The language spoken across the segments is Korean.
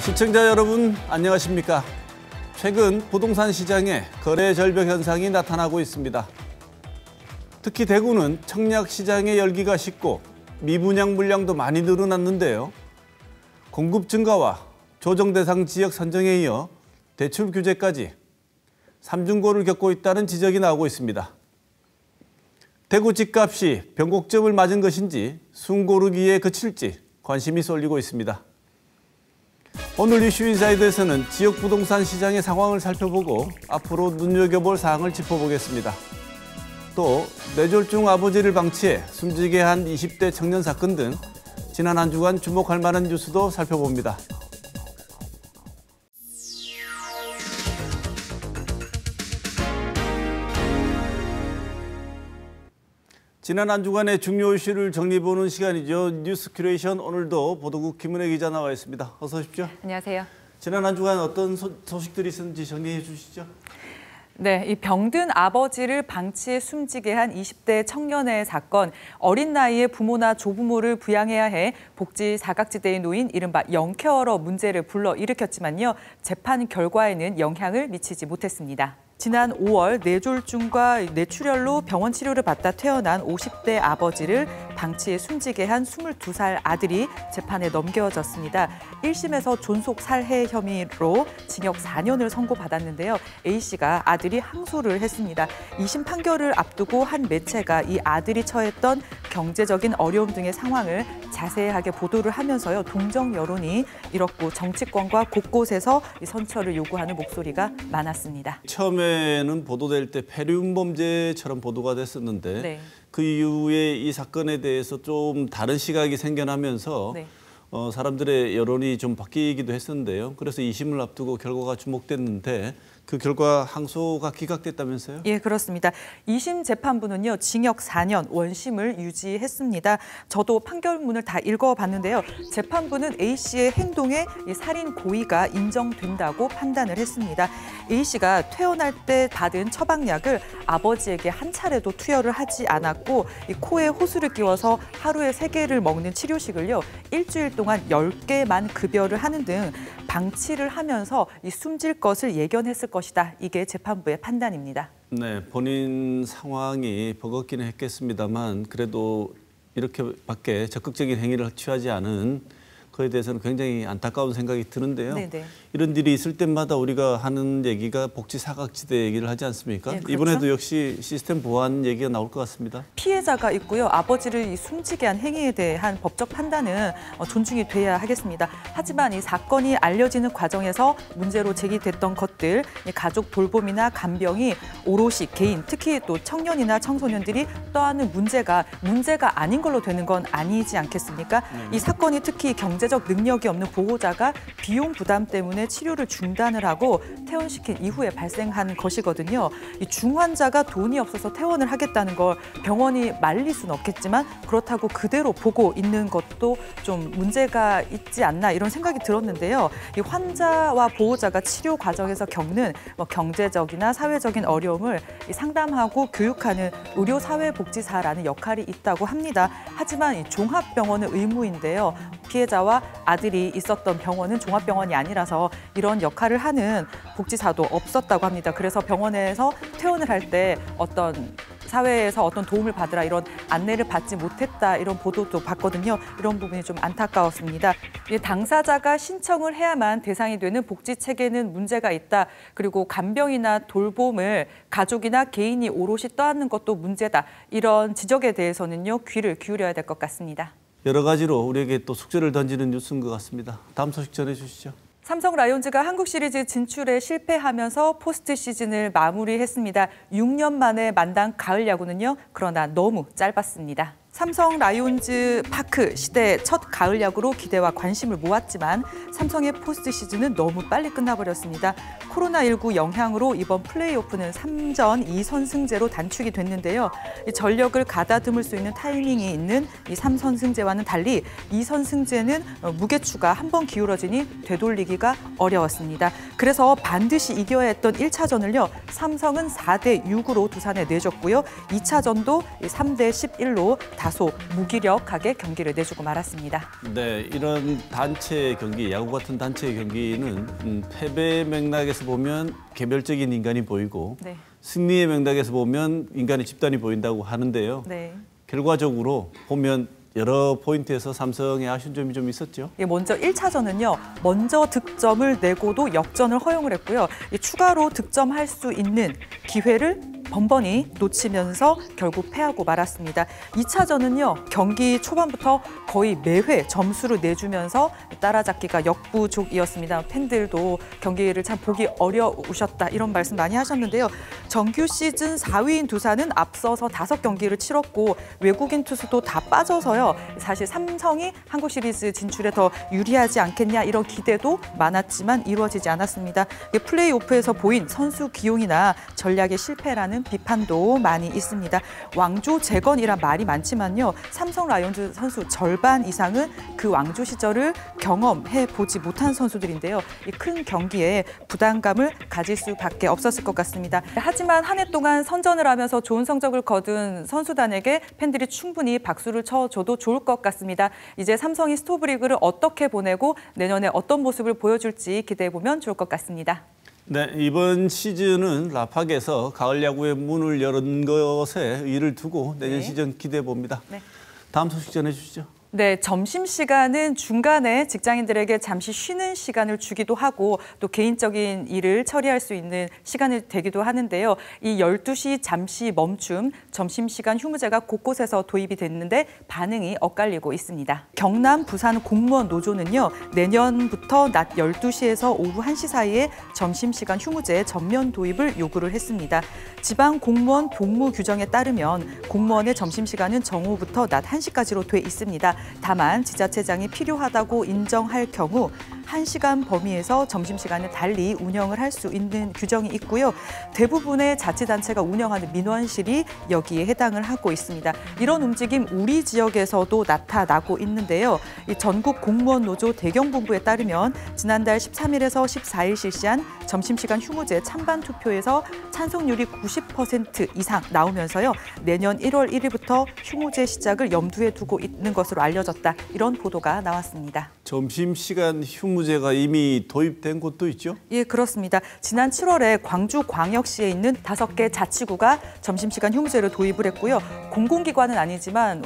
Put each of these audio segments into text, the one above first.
시청자 여러분 안녕하십니까? 최근 부동산 시장에 거래 절벽 현상이 나타나고 있습니다. 특히 대구는 청약 시장의 열기가 식고 미분양 물량도 많이 늘어났는데요. 공급 증가와 조정 대상 지역 선정에 이어 대출 규제까지 삼중고를 겪고 있다는 지적이 나오고 있습니다. 대구 집값이 변곡점을 맞은 것인지 숨고르기에 그칠지 관심이 쏠리고 있습니다. 오늘 이슈 인사이드에서는 지역 부동산 시장의 상황을 살펴보고 앞으로 눈여겨볼 사항을 짚어보겠습니다. 또 뇌졸중 아버지를 방치해 숨지게 한 20대 청년 사건 등 지난 한 주간 주목할 만한 뉴스도 살펴봅니다. 지난 한 주간의 중요 이슈를 정리해보는 시간이죠. 뉴스 큐레이션, 오늘도 보도국 김은혜 기자 나와 있습니다. 어서 오십시오. 안녕하세요. 지난 한 주간 어떤 소식들이 있었는지 정리해 주시죠. 네, 이 병든 아버지를 방치해 숨지게 한 20대 청년의 사건, 어린 나이에 부모나 조부모를 부양해야 해 복지 사각지대에 놓인 이른바 영케어러 문제를 불러일으켰지만요, 재판 결과에는 영향을 미치지 못했습니다. 지난 5월 뇌졸중과 뇌출혈로 병원 치료를 받다 퇴원한 50대 아버지를 방치해 숨지게 한 22살 아들이 재판에 넘겨졌습니다. 1심에서 존속 살해 혐의로 징역 4년을 선고받았는데요. A씨가 아들이 항소를 했습니다. 2심 판결을 앞두고 한 매체가 이 아들이 처했던 경제적인 어려움 등의 상황을 자세하게 보도를 하면서요, 동정 여론이 일었고 정치권과 곳곳에서 이 선처를 요구하는 목소리가 많았습니다. 처음에는 보도될 때 폐륜 범죄처럼 보도가 됐었는데 네. 그 이후에 이 사건에 대해서 좀 다른 시각이 생겨나면서 네. 사람들의 여론이 좀 바뀌기도 했었는데요. 그래서 2심을 앞두고 결과가 주목됐는데 그 결과 항소가 기각됐다면서요? 예, 그렇습니다. 2심 재판부는요, 징역 4년, 원심을 유지했습니다. 저도 판결문을 다 읽어봤는데요. 재판부는 A씨의 행동에 살인 고의가 인정된다고 판단을 했습니다. A씨가 퇴원할 때 받은 처방약을 아버지에게 한 차례도 투여를 하지 않았고, 이 코에 호수를 끼워서 하루에 3개를 먹는 치료식을요, 일주일 동안 10개만 급여를 하는 등 방치를 하면서 이 숨질 것을 예견했을 것이다. 이게 재판부의 판단입니다. 네, 본인 상황이 버겁기는 했겠습니다만 그래도 이렇게밖에 적극적인 행위를 취하지 않은 그에 대해서는 굉장히 안타까운 생각이 드는데요. 네네. 이런 일이 있을 때마다 우리가 하는 얘기가 복지 사각지대 얘기를 하지 않습니까? 네, 그렇죠? 이번에도 역시 시스템 보완 얘기가 나올 것 같습니다. 피해자가 있고요. 아버지를 숨지게 한 행위에 대한 법적 판단은 존중이 돼야 하겠습니다. 하지만 이 사건이 알려지는 과정에서 문제로 제기됐던 것들, 가족 돌봄이나 간병이 오롯이 개인, 특히 또 청년이나 청소년들이 떠안는 문제가 아닌 걸로 되는 건 아니지 않겠습니까? 이 사건이 특히 경제적 능력이 없는 보호자가 비용 부담 때문에 치료를 중단을 하고 퇴원시킨 이후에 발생한 것이거든요. 이 중환자가 돈이 없어서 퇴원을 하겠다는 걸 병원이 말릴 수는 없겠지만 그렇다고 그대로 보고 있는 것도 좀 문제가 있지 않나 이런 생각이 들었는데요. 이 환자와 보호자가 치료 과정에서 겪는 경제적이나 사회적인 어려움을 상담하고 교육하는 의료사회복지사라는 역할이 있다고 합니다. 하지만 이 종합병원은 의무인데요. 피해자와 아들이 있었던 병원은 종합병원이 아니라서 이런 역할을 하는 복지사도 없었다고 합니다. 그래서 병원에서 퇴원을 할 때 사회에서 어떤 도움을 받으라 이런 안내를 받지 못했다 이런 보도도 봤거든요. 이런 부분이 좀 안타까웠습니다. 당사자가 신청을 해야만 대상이 되는 복지 체계는 문제가 있다. 그리고 간병이나 돌봄을 가족이나 개인이 오롯이 떠안는 것도 문제다. 이런 지적에 대해서는요, 귀를 기울여야 될 것 같습니다. 여러 가지로 우리에게 또 숙제를 던지는 뉴스인 것 같습니다. 다음 소식 전해주시죠. 삼성 라이온즈가 한국 시리즈 진출에 실패하면서 포스트 시즌을 마무리했습니다. 6년 만에 만난 가을 야구는요, 그러나 너무 짧았습니다. 삼성 라이온즈 파크 시대 첫 가을 야구로 기대와 관심을 모았지만 삼성의 포스트 시즌은 너무 빨리 끝나버렸습니다. 코로나19 영향으로 이번 플레이오프는 3전 2선승제로 단축이 됐는데요. 전력을 가다듬을 수 있는 타이밍이 있는 이 3선승제와는 달리 2선승제는 무게추가 한 번 기울어지니 되돌리기가 어려웠습니다. 그래서 반드시 이겨야 했던 1차전을요. 삼성은 4대6으로 두산에 내줬고요. 2차전도 3대11로 다소 무기력하게 경기를 내주고 말았습니다. 네, 이런 단체 경기, 야구 같은 단체 경기는 패배 맥락에서 보면 개별적인 인간이 보이고 네. 승리의 맥락에서 보면 인간의 집단이 보인다고 하는데요. 네. 결과적으로 보면 여러 포인트에서 삼성의 아쉬운 점이 좀 있었죠. 먼저 1차전은요. 먼저 득점을 내고도 역전을 허용을 했고요. 추가로 득점할 수 있는 기회를 번번이 놓치면서 결국 패하고 말았습니다. 2차전은요. 경기 초반부터 거의 매회 점수를 내주면서 따라잡기가 역부족이었습니다. 팬들도 경기를 참 보기 어려우셨다 이런 말씀 많이 하셨는데요. 정규 시즌 4위인 두산은 앞서서 5경기를 치렀고 외국인 투수도 다 빠져서요. 사실 삼성이 한국 시리즈 진출에 더 유리하지 않겠냐 이런 기대도 많았지만 이루어지지 않았습니다. 플레이오프에서 보인 선수 기용이나 전략의 실패라는 비판도 많이 있습니다. 왕조 재건이란 말이 많지만요. 삼성 라이온즈 선수 절반 이상은 그 왕조 시절을 경험해 보지 못한 선수들인데요. 이 큰 경기에 부담감을 가질 수밖에 없었을 것 같습니다. 하지만 한 해 동안 선전을 하면서 좋은 성적을 거둔 선수단에게 팬들이 충분히 박수를 쳐줘도 좋을 것 같습니다. 이제 삼성이 스토브리그를 어떻게 보내고 내년에 어떤 모습을 보여줄지 기대해보면 좋을 것 같습니다. 네, 이번 시즌은 라팍에서 가을 야구의 문을 열은 것에 의의를 두고 내년 네. 시즌 기대해 봅니다. 네. 다음 소식 전해주시죠. 네, 점심시간은 중간에 직장인들에게 잠시 쉬는 시간을 주기도 하고 또 개인적인 일을 처리할 수 있는 시간이 되기도 하는데요. 이 12시 잠시 멈춤, 점심시간 휴무제가 곳곳에서 도입이 됐는데 반응이 엇갈리고 있습니다. 경남, 부산 공무원 노조는요. 내년부터 낮 12시에서 오후 1시 사이에 점심시간 휴무제 전면 도입을 요구를 했습니다. 지방 공무원 복무 규정에 따르면 공무원의 점심시간은 정오부터 낮 1시까지로 돼 있습니다. 다만 지자체장이 필요하다고 인정할 경우 1시간 범위에서 점심시간을 달리 운영을 할 수 있는 규정이 있고요. 대부분의 자치단체가 운영하는 민원실이 여기에 해당을 하고 있습니다. 이런 움직임 우리 지역에서도 나타나고 있는데요. 이 전국 공무원 노조 대경본부에 따르면 지난달 13일에서 14일 실시한 점심시간 휴무제 찬반 투표에서 찬성률이 90% 이상 나오면서요. 내년 1월 1일부터 휴무제 시작을 염두에 두고 있는 것으로 알려졌다. 이런 보도가 나왔습니다. 점심시간 휴무제가 이미 도입된 곳도 있죠? 예, 그렇습니다. 지난 7월에 광주광역시에 있는 5개 자치구가 점심시간 휴무제를 도입을 했고요. 공공기관은 아니지만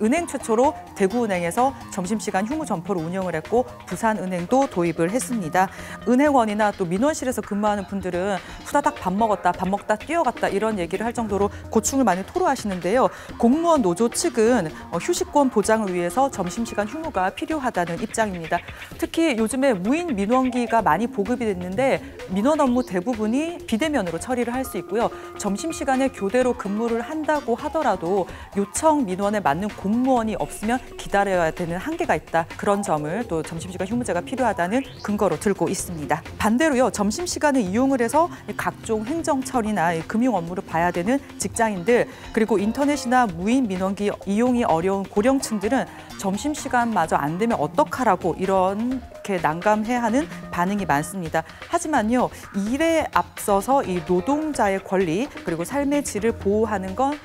은행 최초로 대구은행에서 점심시간 휴무 점포를 운영을 했고 부산은행도 도입을 했습니다. 은행원이나 또 민원실에서 근무하는 분들은 후다닥 밥 먹다 뛰어갔다 이런 얘기를 할 정도로 고충을 많이 토로하시는데요. 공무원 노조 측은 휴식권 보장을 위해서 점심시간 휴무가 필요하다는 입장입니다. 특히 요즘에 무인 민원기가 많이 보급이 됐는데 민원 업무 대부분이 비대면으로 처리를 할 수 있고요. 점심시간에 교대로 근무를 한다고 하더라도 요청 민원에 맞는 공무원이 없으면 기다려야 되는 한계가 있다. 그런 점을 또 점심시간 휴무제가 필요하다는 근거로 들고 있습니다. 반대로요. 점심시간을 이용을 해서 각종 행정 처리나 금융 업무를 봐야 되는 직장인들 그리고 인터넷이나 무인 민원기 이용이 어려운 고령층들은 점심시간마저 안 되면 어떡하라고 이렇게 난감해하는 반응이 많습니다. 하지만요. 일에 앞서서 이 노동자의 권리 그리고 삶의 질을 보호하는 건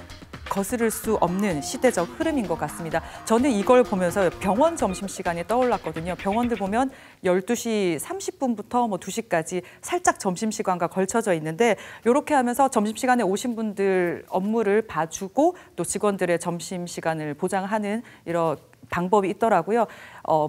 거스를 수 없는 시대적 흐름인 것 같습니다. 저는 이걸 보면서 병원 점심시간이 떠올랐거든요. 병원들 보면 12시 30분부터 2시까지 살짝 점심시간과 걸쳐져 있는데 이렇게 하면서 점심시간에 오신 분들 업무를 봐주고 또 직원들의 점심시간을 보장하는 이런 방법이 있더라고요.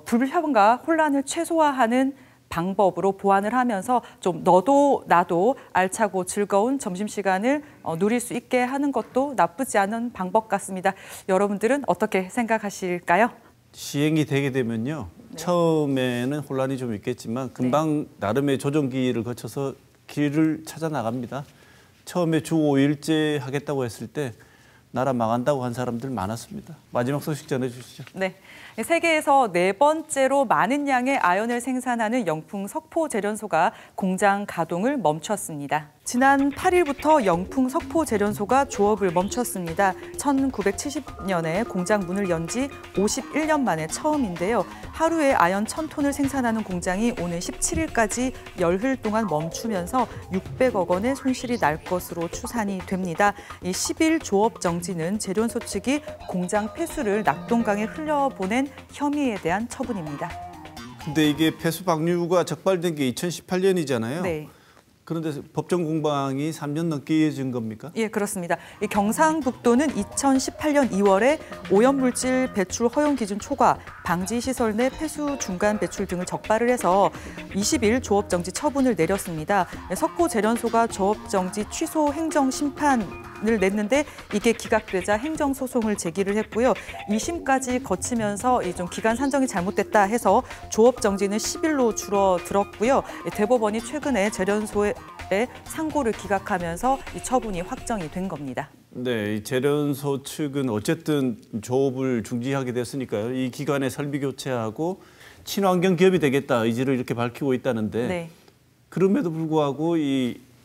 불편과 혼란을 최소화하는 방법으로 보완을 하면서 좀 너도 나도 알차고 즐거운 점심시간을 누릴 수 있게 하는 것도 나쁘지 않은 방법 같습니다. 여러분들은 어떻게 생각하실까요? 시행이 되게 되면요. 네. 처음에는 혼란이 좀 있겠지만 금방 나름의 조정기를 거쳐서 길을 찾아 나갑니다. 처음에 주 5일제 하겠다고 했을 때 나라 망한다고 한 사람들 많았습니다. 마지막 소식 전해주시죠. 네. 세계에서 4번째로 많은 양의 아연을 생산하는 영풍 석포제련소가 공장 가동을 멈췄습니다. 지난 8일부터 영풍 석포제련소가 조업을 멈췄습니다. 1970년에 공장 문을 연 지 51년 만에 처음인데요. 하루에 아연 1000톤을 생산하는 공장이 오는 17일까지 열흘 동안 멈추면서 600억 원의 손실이 날 것으로 추산이 됩니다. 이 10일 조업 정지 정지는 재련소 측이 공장 폐수를 낙동강에 흘려보낸 혐의에 대한 처분입니다. 근데 이게 폐수 방류가 적발된 게 2018년이잖아요. 네. 그런데 법정 공방이 3년 넘게 이어진 겁니까? 예, 그렇습니다. 이 경상북도는 2018년 2월에 오염물질 배출 허용 기준 초과, 방지 시설 내 폐수 중간 배출 등을 적발을 해서 20일 조업 정지 처분을 내렸습니다. 석포 재련소가 조업 정지 취소 행정 심판을 냈는데 이게 기각되자 행정 소송을 제기를 했고요. 2심까지 거치면서 이 좀 기간 산정이 잘못됐다 해서 조업 정지는 10일로 줄어들었고요. 대법원이 최근에 재련소의 상고를 기각하면서 이 처분이 확정이 된 겁니다. 네, 이 재련소 측은 어쨌든 조업을 중지하게 됐으니까요. 이 기간에 설비 교체하고 친환경 기업이 되겠다 의지를 이렇게 밝히고 있다는데 네. 그럼에도 불구하고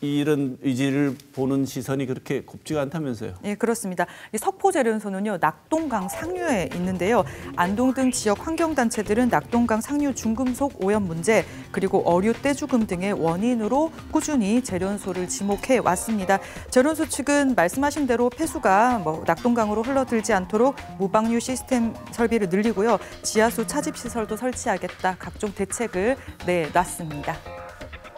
이런 의지를 보는 시선이 그렇게 곱지가 않다면서요. 예, 그렇습니다. 이 석포 재련소는요, 낙동강 상류에 있는데요. 안동 등 지역 환경단체들은 낙동강 상류 중금속 오염 문제 그리고 어류 떼죽음 등의 원인으로 꾸준히 재련소를 지목해 왔습니다. 재련소 측은 말씀하신 대로 폐수가 낙동강으로 흘러들지 않도록 무방류 시스템 설비를 늘리고요. 지하수 차집 시설도 설치하겠다. 각종 대책을 내놨습니다.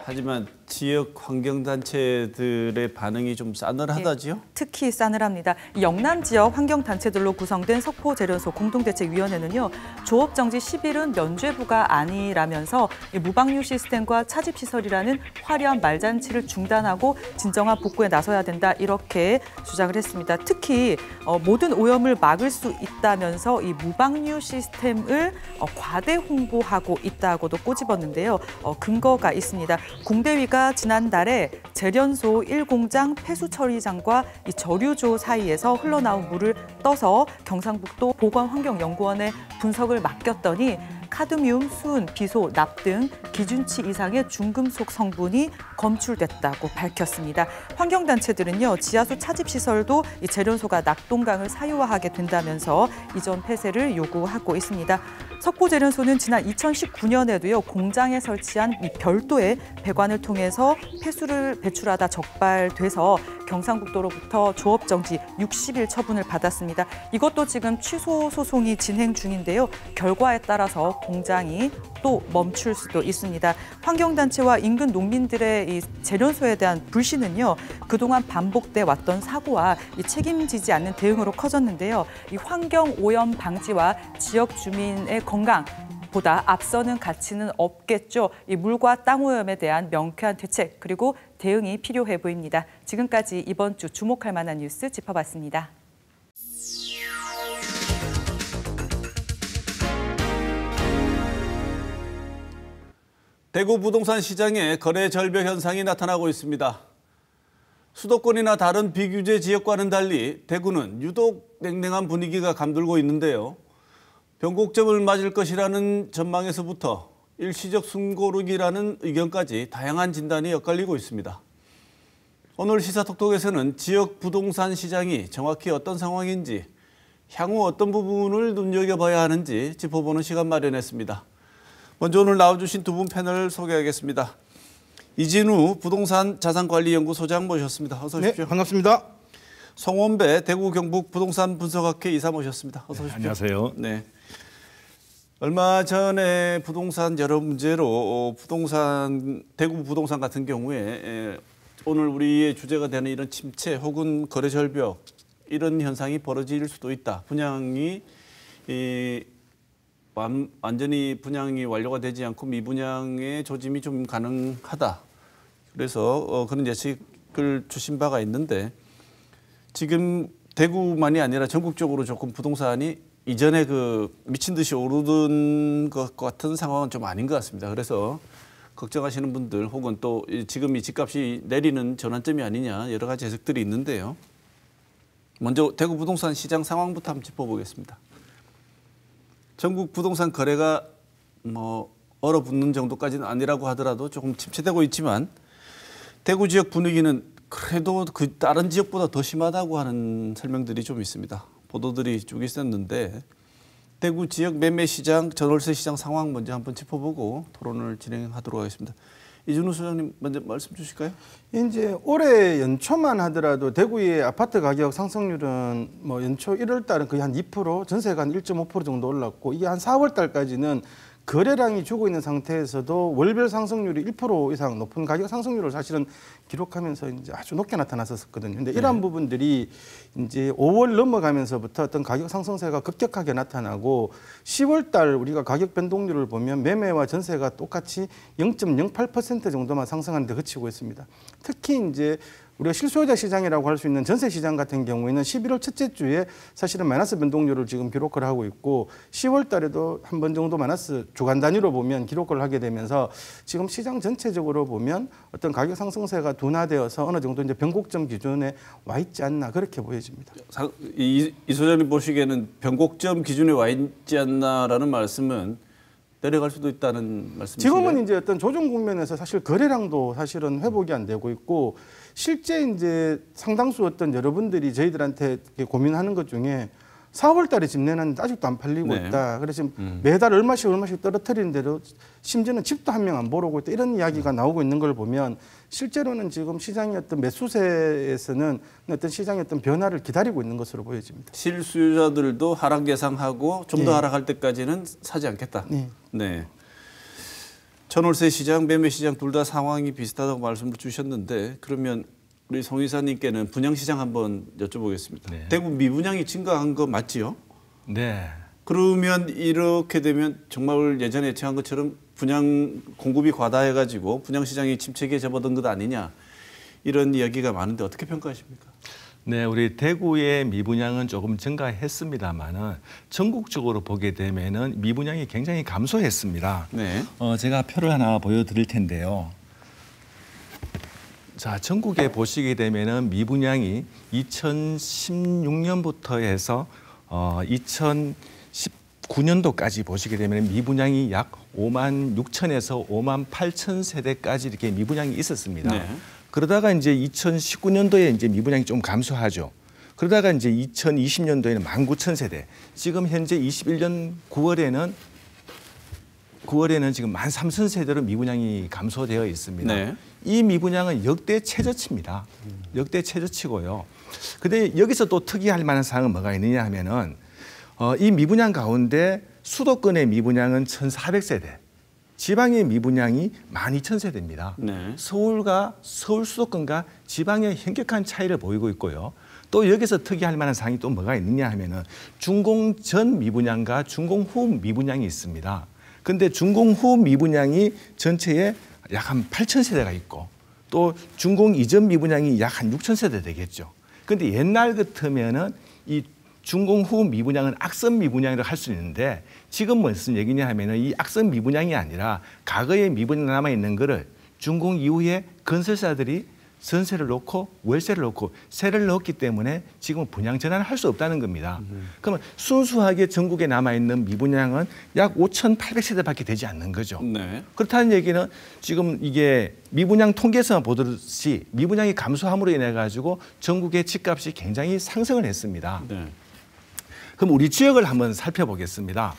하지만 지역 환경단체들의 반응이 좀 싸늘하다지요? 예, 특히 싸늘합니다. 영남 지역 환경단체들로 구성된 석포 재련소 공동대책위원회는요. 조업 정지 10일은 면죄부가 아니라면서 무방류 시스템과 차집 시설이라는 화려한 말잔치를 중단하고 진정한 복구에 나서야 된다 이렇게 주장을 했습니다. 특히 모든 오염을 막을 수 있다면서 이 무방류 시스템을 과대 홍보하고 있다고도 꼬집었는데요. 근거가 있습니다. 공대위가 지난달에 재련소 1공장 폐수 처리장과 이 저류조 사이에서 흘러나온 물을 떠서 경상북도 보건환경연구원에 분석을 맡겼더니 카드뮴, 수은, 비소, 납 등 기준치 이상의 중금속 성분이 검출됐다고 밝혔습니다. 환경단체들은요, 지하수 차집 시설도 이 재련소가 낙동강을 사유화하게 된다면서 이전 폐쇄를 요구하고 있습니다. 석포 재련소는 지난 2019년에도요, 공장에 설치한 이 별도의 배관을 통해서 폐수를 배출하다 적발돼서 경상북도로부터 조업 정지 60일 처분을 받았습니다. 이것도 지금 취소 소송이 진행 중인데요. 결과에 따라서 공장이 또 멈출 수도 있습니다. 환경단체와 인근 농민들의 이 재련소에 대한 불신은요, 그동안 반복돼 왔던 사고와 이 책임지지 않는 대응으로 커졌는데요. 이 환경 오염 방지와 지역 주민의 건강 보다 앞서는 가치는 없겠죠. 이 물과 땅 오염에 대한 명쾌한 대책 그리고 대응이 필요해 보입니다. 지금까지 이번 주 주목할 만한 뉴스 짚어봤습니다. 대구 부동산 시장에 거래 절벽 현상이 나타나고 있습니다. 수도권이나 다른 비규제 지역과는 달리 대구는 유독 냉랭한 분위기가 감돌고 있는데요. 변곡점을 맞을 것이라는 전망에서부터 일시적 숨고르기라는 의견까지 다양한 진단이 엇갈리고 있습니다. 오늘 시사톡톡에서는 지역 부동산 시장이 정확히 어떤 상황인지, 향후 어떤 부분을 눈여겨봐야 하는지 짚어보는 시간 마련했습니다. 먼저 오늘 나와주신 두 분 패널 소개하겠습니다. 이진우 부동산 자산관리연구소장 모셨습니다. 어서 오십시오. 네, 반갑습니다. 송원배 대구 경북 부동산 분석학회 이사 모셨습니다. 어서 오십시오. 네, 안녕하세요. 네. 얼마 전에 부동산 여러 문제로 대구 부동산 같은 경우에 오늘 우리의 주제가 되는 이런 침체 혹은 거래 절벽 이런 현상이 벌어질 수도 있다. 분양이 완전히 분양이 완료가 되지 않고 미분양의 조짐이 좀 가능하다. 그래서 그런 예측을 주신 바가 있는데 지금 대구만이 아니라 전국적으로 조금 부동산이 이전에 미친 듯이 오르던 것 같은 상황은 좀 아닌 것 같습니다. 그래서 걱정하시는 분들 혹은 또 지금 이 집값이 내리는 전환점이 아니냐 여러 가지 해석들이 있는데요. 먼저 대구 부동산 시장 상황부터 한번 짚어보겠습니다. 전국 부동산 거래가 얼어붙는 정도까지는 아니라고 하더라도 조금 침체되고 있지만 대구 지역 분위기는 그래도 그 다른 지역보다 더 심하다고 하는 설명들이 좀 있습니다. 보도들이 쭉 있었는데 대구 지역 매매 시장, 전월세 시장 상황 먼저 한번 짚어보고 토론을 진행하도록 하겠습니다. 이준우 소장님 먼저 말씀 주실까요? 이제 올해 연초만 하더라도 대구의 아파트 가격 상승률은 뭐 연초 1월 달은 거의 한 2%, 전세가 한 1.5% 정도 올랐고 이게 한 4월 달까지는 거래량이 주고 있는 상태에서도 월별 상승률이 1% 이상 높은 가격 상승률을 사실은 기록하면서 이제 아주 높게 나타났었거든요. 근데 이러한 부분들이 이제 5월 넘어가면서부터 어떤 가격 상승세가 급격하게 나타나고 10월 달 우리가 가격 변동률을 보면 매매와 전세가 똑같이 0.08% 정도만 상승하는 데 그치고 있습니다. 특히 이제 우리가 실소유자 시장이라고 할 수 있는 전세 시장 같은 경우에는 11월 첫째 주에 사실은 마이너스 변동률을 지금 기록을 하고 있고 10월 달에도 한 번 정도 마이너스 주간 단위로 보면 기록을 하게 되면서 지금 시장 전체적으로 보면 어떤 가격 상승세가 둔화되어서 어느 정도 이제 변곡점 기준에 와 있지 않나 그렇게 보여집니다. 이 소장님 보시기에는 변곡점 기준에 와 있지 않나라는 말씀은 내려갈 수도 있다는 말씀이신가요? 지금은 이제 어떤 조정 국면에서 사실 거래량도 사실은 회복이 안 되고 있고 실제 이제 상당수 어떤 여러분들이 저희들한테 이렇게 고민하는 것 중에 4월 달에 집 내놨는데 아직도 안 팔리고 네. 있다. 그래서 지금 매달 얼마씩 떨어뜨리는 대로 심지어는 집도 한 명 안 보러 오고 있다. 이런 이야기가 나오고 있는 걸 보면 실제로는 지금 시장의 어떤 매수세에서는 어떤 시장의 어떤 변화를 기다리고 있는 것으로 보여집니다. 실수요자들도 하락 예상하고 좀 더 하락할 때까지는 사지 않겠다. 네. 전월세 시장, 매매 시장 둘 다 상황이 비슷하다고 말씀을 주셨는데 그러면 우리 송 이사님께는 분양 시장 한번 여쭤보겠습니다. 네. 대구 미분양이 증가한 거 맞지요? 네. 그러면 이렇게 되면 정말 예전에 예측한 것처럼 분양 공급이 과다해가지고 분양 시장이 침체기에 접어든 것 아니냐 이런 이야기가 많은데 어떻게 평가하십니까? 네, 우리 대구의 미분양은 조금 증가했습니다만은 전국적으로 보게 되면은 미분양이 굉장히 감소했습니다. 네. 제가 표를 하나 보여드릴 텐데요. 자, 전국에 보시게 되면은 미분양이 2016년부터 해서 2019년도까지 보시게 되면 미분양이 약 5만 6천에서 5만 8천 세대까지 이렇게 미분양이 있었습니다. 네. 그러다가 이제 2019년도에 이제 미분양이 좀 감소하죠. 그러다가 이제 2020년도에는 19,000세대. 지금 현재 21년 9월에는 지금 13,000세대로 미분양이 감소되어 있습니다. 네. 이 미분양은 역대 최저치입니다. 역대 최저치고요. 근데 여기서 또 특이할 만한 사항은 뭐가 있느냐 하면은 이 미분양 가운데 수도권의 미분양은 1,400세대. 지방의 미분양이 12,000세대입니다. 네. 서울 수도권과 지방의 현격한 차이를 보이고 있고요. 또 여기서 특이할 만한 사항이 또 뭐가 있느냐 하면은 준공 전 미분양과 준공 후 미분양이 있습니다. 근데 준공 후 미분양이 전체에 약 한 8,000세대가 있고 또 준공 이전 미분양이 약 한 6,000세대 되겠죠. 근데 옛날 같으면은 이 준공 후 미분양은 악성 미분양이라고 할 수 있는데 지금 무슨 얘기냐 하면은 이 악성 미분양이 아니라 과거에 미분양 남아 있는 거를 준공 이후에 건설사들이 전세를 놓고 월세를 놓고 세를 넣었기 때문에 지금 분양 전환을 할 수 없다는 겁니다. 그러면 순수하게 전국에 남아 있는 미분양은 약 5,800세대밖에 되지 않는 거죠. 네. 그렇다는 얘기는 지금 이게 미분양 통계에서 보듯이 미분양이 감소함으로 인해 가지고 전국의 집값이 굉장히 상승을 했습니다. 네. 그럼 우리 지역을 한번 살펴보겠습니다.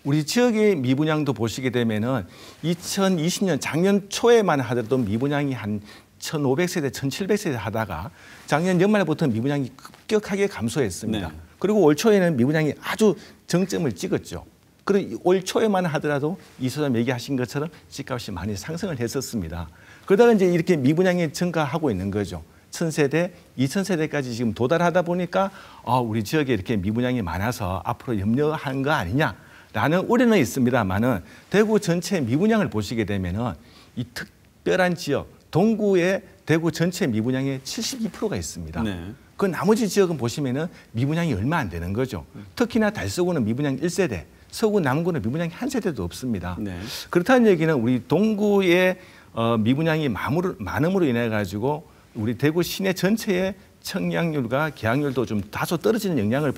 우리 지역의 미분양도 보시게 되면은 2020년 작년 초에만 하더라도 미분양이 한 1,500세대, 1,700세대 하다가 작년 연말부터 미분양이 급격하게 감소했습니다. 네. 그리고 올 초에는 미분양이 아주 정점을 찍었죠. 그리고 올 초에만 하더라도 이 소장 얘기하신 것처럼 집값이 많이 상승을 했었습니다. 그러다가 이제 이렇게 미분양이 증가하고 있는 거죠. 1,000세대, 2,000세대까지 지금 도달하다 보니까 우리 지역에 이렇게 미분양이 많아서 앞으로 염려한 거 아니냐라는 우려는 있습니다만은 대구 전체 미분양을 보시게 되면은 이 특별한 지역 동구의 대구 전체 미분양의 72%가 있습니다. 네. 그 나머지 지역은 보시면은 미분양이 얼마 안 되는 거죠. 특히나 달서구는 미분양 1세대, 서구 남구는 미분양이 한 세대도 없습니다. 네. 그렇다는 얘기는 우리 동구의 미분양이 많음으로 인해 가지고 우리 대구 시내 전체의 청약률과 계약률도 좀 다소 떨어지는 영향을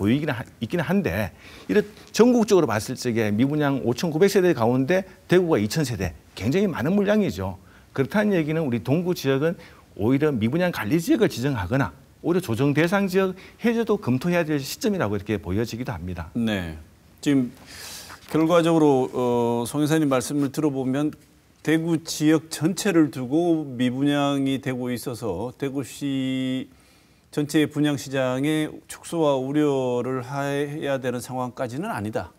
있기는 한데 이런 전국적으로 봤을 적에 미분양 5,900세대 가운데 대구가 2,000세대 굉장히 많은 물량이죠. 그렇다는 얘기는 우리 동구 지역은 오히려 미분양 관리 지역을 지정하거나 오히려 조정 대상 지역 해제도 검토해야 될 시점이라고 이렇게 보여지기도 합니다. 네. 지금 결과적으로 송 이사님 말씀을 들어보면 대구 지역 전체를 두고 미분양이 되고 있어서 대구시 전체 분양 시장의 축소와 우려를 해야 되는 상황까지는 아니다.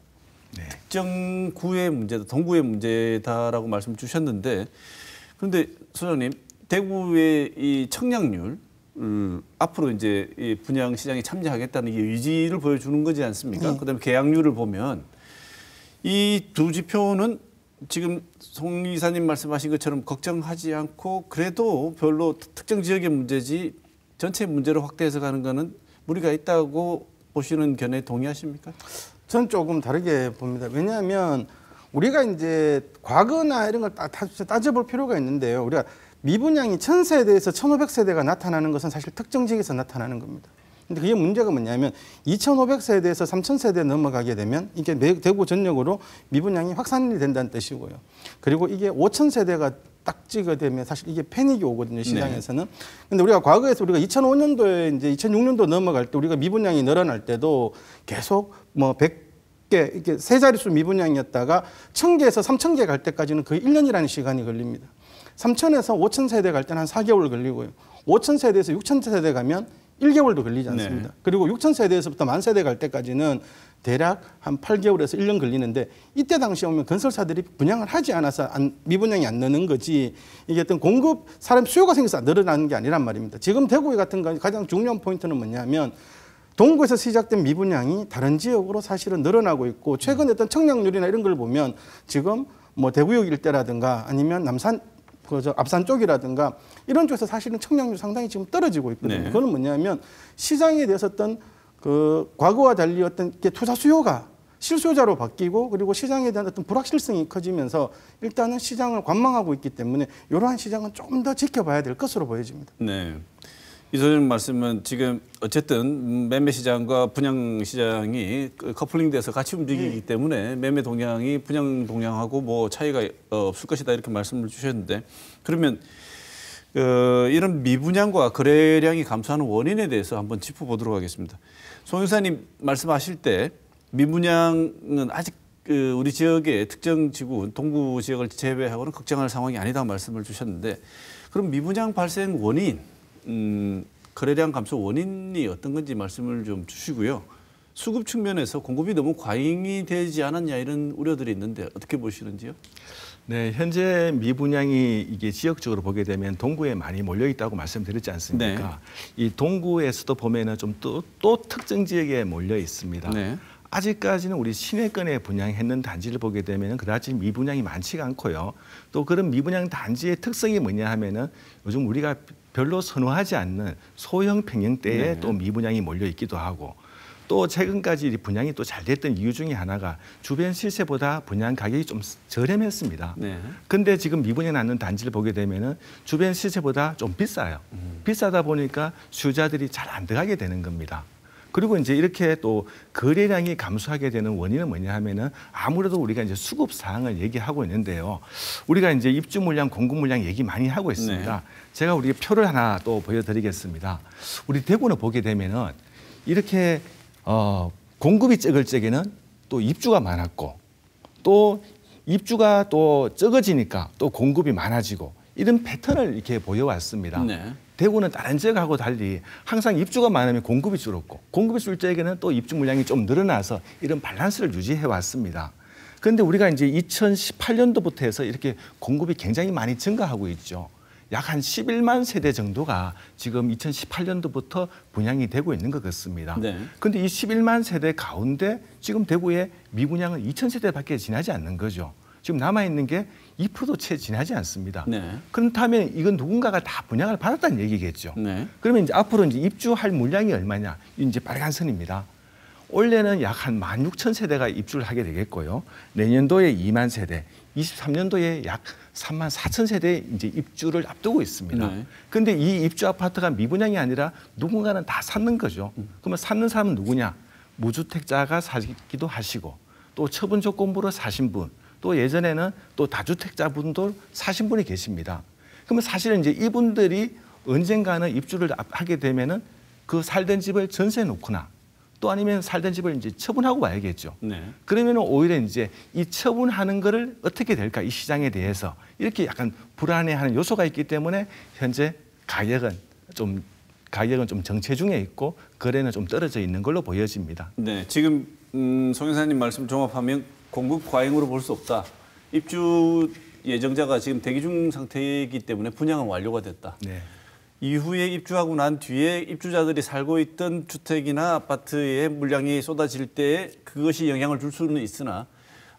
네. 특정 구의 문제다, 동구의 문제다라고 말씀 주셨는데, 그런데 소장님, 대구의 이 청약률 앞으로 이제 이 분양 시장에 참여하겠다는 이 의지를 보여주는 거지 않습니까? 그다음에 계약률을 보면 이 두 지표는 지금 송 이사님 말씀하신 것처럼 걱정하지 않고 그래도 별로 특정 지역의 문제지 전체 문제로 확대해서 가는 거는 무리가 있다고 보시는 견해에 동의하십니까? 전 조금 다르게 봅니다. 왜냐하면 우리가 이제 과거나 이런 걸 따져볼 필요가 있는데요. 우리가 미분양이 1000세대에서 1500세대가 나타나는 것은 사실 특정 지역에서 나타나는 겁니다. 근데 그게 문제가 뭐냐면 2500세대에서 3000세대 넘어가게 되면 이게 대구 전역으로 미분양이 확산이 된다는 뜻이고요. 그리고 이게 5000세대가 딱 찍게 되면 사실 이게 패닉이 오거든요, 시장에서는. 근데 우리가 과거에서 우리가 2005년도에 이제 2006년도 넘어갈 때 우리가 미분양이 늘어날 때도 계속 뭐 100개 이렇게 세 자릿수 미분양이었다가 1000개에서 3000개 갈 때까지는 거의 1년이라는 시간이 걸립니다. 3000에서 5000세대 갈 때는 한 4개월 걸리고요. 5000세대에서 6000세대 가면 1개월도 걸리지 않습니다. 네. 그리고 그리고 6000세대에서부터 10,000세대 갈 때까지는 대략 한 8개월에서 1년 걸리는데 이때 당시에 오면 건설사들이 분양을 하지 않아서 미분양이 안 느는 거지 이게 어떤 공급 사람 수요가 생겨서 늘어나는 게 아니란 말입니다. 지금 대구 같은 경우 가장 중요한 포인트는 뭐냐면 동구에서 시작된 미분양이 다른 지역으로 사실은 늘어나고 있고 최근 어떤 청약률이나 이런 걸 보면 지금 뭐 대구역 일대라든가 아니면 남산 앞산 쪽이라든가 이런 쪽에서 사실은 청약률 상당히 지금 떨어지고 있거든요. 네. 그건 뭐냐면 시장에 대해서 어떤 그 과거와 달리 어떤 투자 수요가 실수요자로 바뀌고 그리고 시장에 대한 어떤 불확실성이 커지면서 일단은 시장을 관망하고 있기 때문에 이러한 시장은 조금 더 지켜봐야 될 것으로 보여집니다. 네. 이 소장님 말씀은 지금 어쨌든 매매 시장과 분양 시장이 커플링돼서 같이 움직이기 때문에 매매 동향이 분양 동향하고 뭐 차이가 없을 것이다 이렇게 말씀을 주셨는데 그러면 이런 미분양과 거래량이 감소하는 원인에 대해서 한번 짚어보도록 하겠습니다. 송 여사님 말씀하실 때 미분양은 아직 우리 지역의 특정 지구 동구 지역을 제외하고는 걱정할 상황이 아니다 말씀을 주셨는데 그럼 미분양 발생 원인 거래량 감소 원인이 어떤 건지 말씀을 좀 주시고요. 수급 측면에서 공급이 너무 과잉이 되지 않았냐 이런 우려들이 있는데 어떻게 보시는지요? 네, 현재 미분양이 이게 지역적으로 보게 되면 동구에 많이 몰려 있다고 말씀드렸지 않습니까? 네. 이 동구에서도 보면은 좀 또 특정 지역에 몰려 있습니다. 네. 아직까지는 우리 시내권에 분양했는 단지를 보게 되면 그다지 미분양이 많지가 않고요. 또 그런 미분양 단지의 특성이 뭐냐 하면은 요즘 우리가 별로 선호하지 않는 소형 평형대에 네. 또 미분양이 몰려 있기도 하고 또 최근까지 분양이 또 잘 됐던 이유 중에 하나가 주변 시세보다 분양 가격이 좀 저렴했습니다. 그런데 네. 지금 미분양 나는 단지를 보게 되면은 주변 시세보다 좀 비싸요. 비싸다 보니까 수요자들이 잘 안 들어가게 되는 겁니다. 그리고 이제 이렇게 또 거래량이 감소하게 되는 원인은 뭐냐 하면은 아무래도 우리가 이제 수급 사항을 얘기하고 있는데요. 우리가 이제 입주 물량, 공급 물량 얘기 많이 하고 있습니다. 네. 제가 우리 표를 하나 또 보여드리겠습니다. 우리 대구는 보게 되면은 이렇게 공급이 적을 적에는 또 입주가 많았고 또 입주가 또 적어지니까 또 공급이 많아지고 이런 패턴을 이렇게 보여왔습니다. 네. 대구는 다른 지역하고 달리 항상 입주가 많으면 공급이 줄었고 공급이 줄 적에는 또 입주 물량이 좀 늘어나서 이런 밸런스를 유지해 왔습니다. 그런데 우리가 이제 2018년도부터 해서 이렇게 공급이 굉장히 많이 증가하고 있죠. 약 한 11만 세대 정도가 지금 2018년도부터 분양이 되고 있는 것 같습니다. 그런데 이 11만 세대 가운데 지금 대구에 미분양은 2,000세대밖에 지나지 않는 거죠. 지금 남아있는 게 2%도 채 지나지 않습니다. 네. 그렇다면 이건 누군가가 다 분양을 받았다는 얘기겠죠. 네. 그러면 이제 앞으로 이제 입주할 물량이 얼마냐? 이제 빨간 선입니다. 올해는 약 한 16,000세대가 입주를 하게 되겠고요. 내년도에 2만 세대, 23년도에 약 34,000세대 이제 입주를 앞두고 있습니다. 그런데 이 입주 아파트가 미분양이 아니라 누군가는 다 샀는 거죠. 그러면 샀는 사람은 누구냐? 무주택자가 사기도 하시고 또 처분 조건부로 사신 분, 또 예전에는 또 다주택자분도 사신 분이 계십니다. 그러면 사실은 이제 이분들이 언젠가는 입주를 하게 되면은 그 살던 집을 전세 놓거나 또 아니면 살던 집을 이제 처분하고 와야겠죠. 네. 그러면 오히려 이제 이 처분하는 거를 어떻게 될까 이 시장에 대해서 이렇게 약간 불안해하는 요소가 있기 때문에 현재 가격은 좀 정체 중에 있고 거래는 좀 떨어져 있는 걸로 보여집니다. 네, 지금 송 여사님 말씀 종합하면 공급 과잉으로 볼 수 없다. 입주 예정자가 지금 대기 중 상태이기 때문에 분양은 완료가 됐다. 네. 이후에 입주하고 난 뒤에 입주자들이 살고 있던 주택이나 아파트에 물량이 쏟아질 때 그것이 영향을 줄 수는 있으나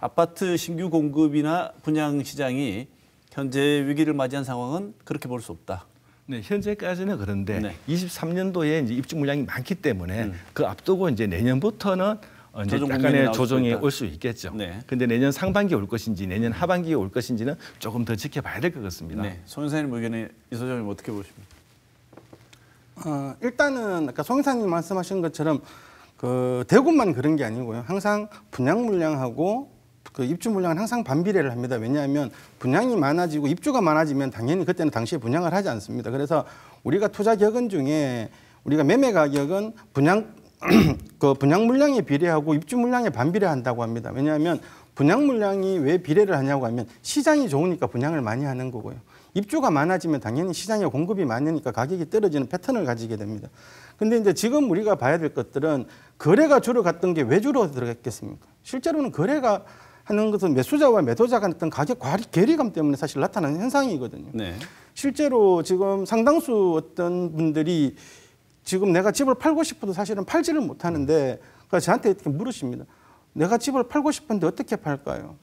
아파트 신규 공급이나 분양 시장이 현재 위기를 맞이한 상황은 그렇게 볼 수 없다. 네, 현재까지는 그런데 네. 23년도에 이제 입주 물량이 많기 때문에 그 앞두고 이제 내년부터는 이제 조정 약간의 국면이 나올 조정이 수도 있다. 올 수 있겠죠. 네. 근데 내년 상반기에 올 것인지 내년 하반기에 올 것인지는 조금 더 지켜봐야 될 것 같습니다. 네, 송 여사님 의견에 이 소장님 어떻게 보십니까? 일단은 아까 송 이사님 말씀하신 것처럼 그 대구만 그런 게 아니고요. 항상 분양 물량하고 그 입주 물량은 항상 반비례를 합니다. 왜냐하면 분양이 많아지고 입주가 많아지면 당연히 그때는 당시에 분양을 하지 않습니다. 그래서 우리가 투자 격언 중에 우리가 매매 가격은 그 분양 물량에 비례하고 입주 물량에 반비례한다고 합니다. 왜냐하면 분양 물량이 왜 비례를 하냐고 하면 시장이 좋으니까 분양을 많이 하는 거고요. 입주가 많아지면 당연히 시장에 공급이 많으니까 가격이 떨어지는 패턴을 가지게 됩니다. 근데 이제 지금 우리가 봐야 될 것들은 거래가 주로 갔던 게 왜 주로 들어갔겠습니까? 실제로는 거래가 하는 것은 매수자와 매도자가 어떤 가격 괴리감 때문에 사실 나타나는 현상이거든요. 네. 실제로 지금 상당수 어떤 분들이 지금 내가 집을 팔고 싶어도 사실은 팔지를 못하는데 그래서 저한테 이렇게 물으십니다. 내가 집을 팔고 싶은데 어떻게 팔까요?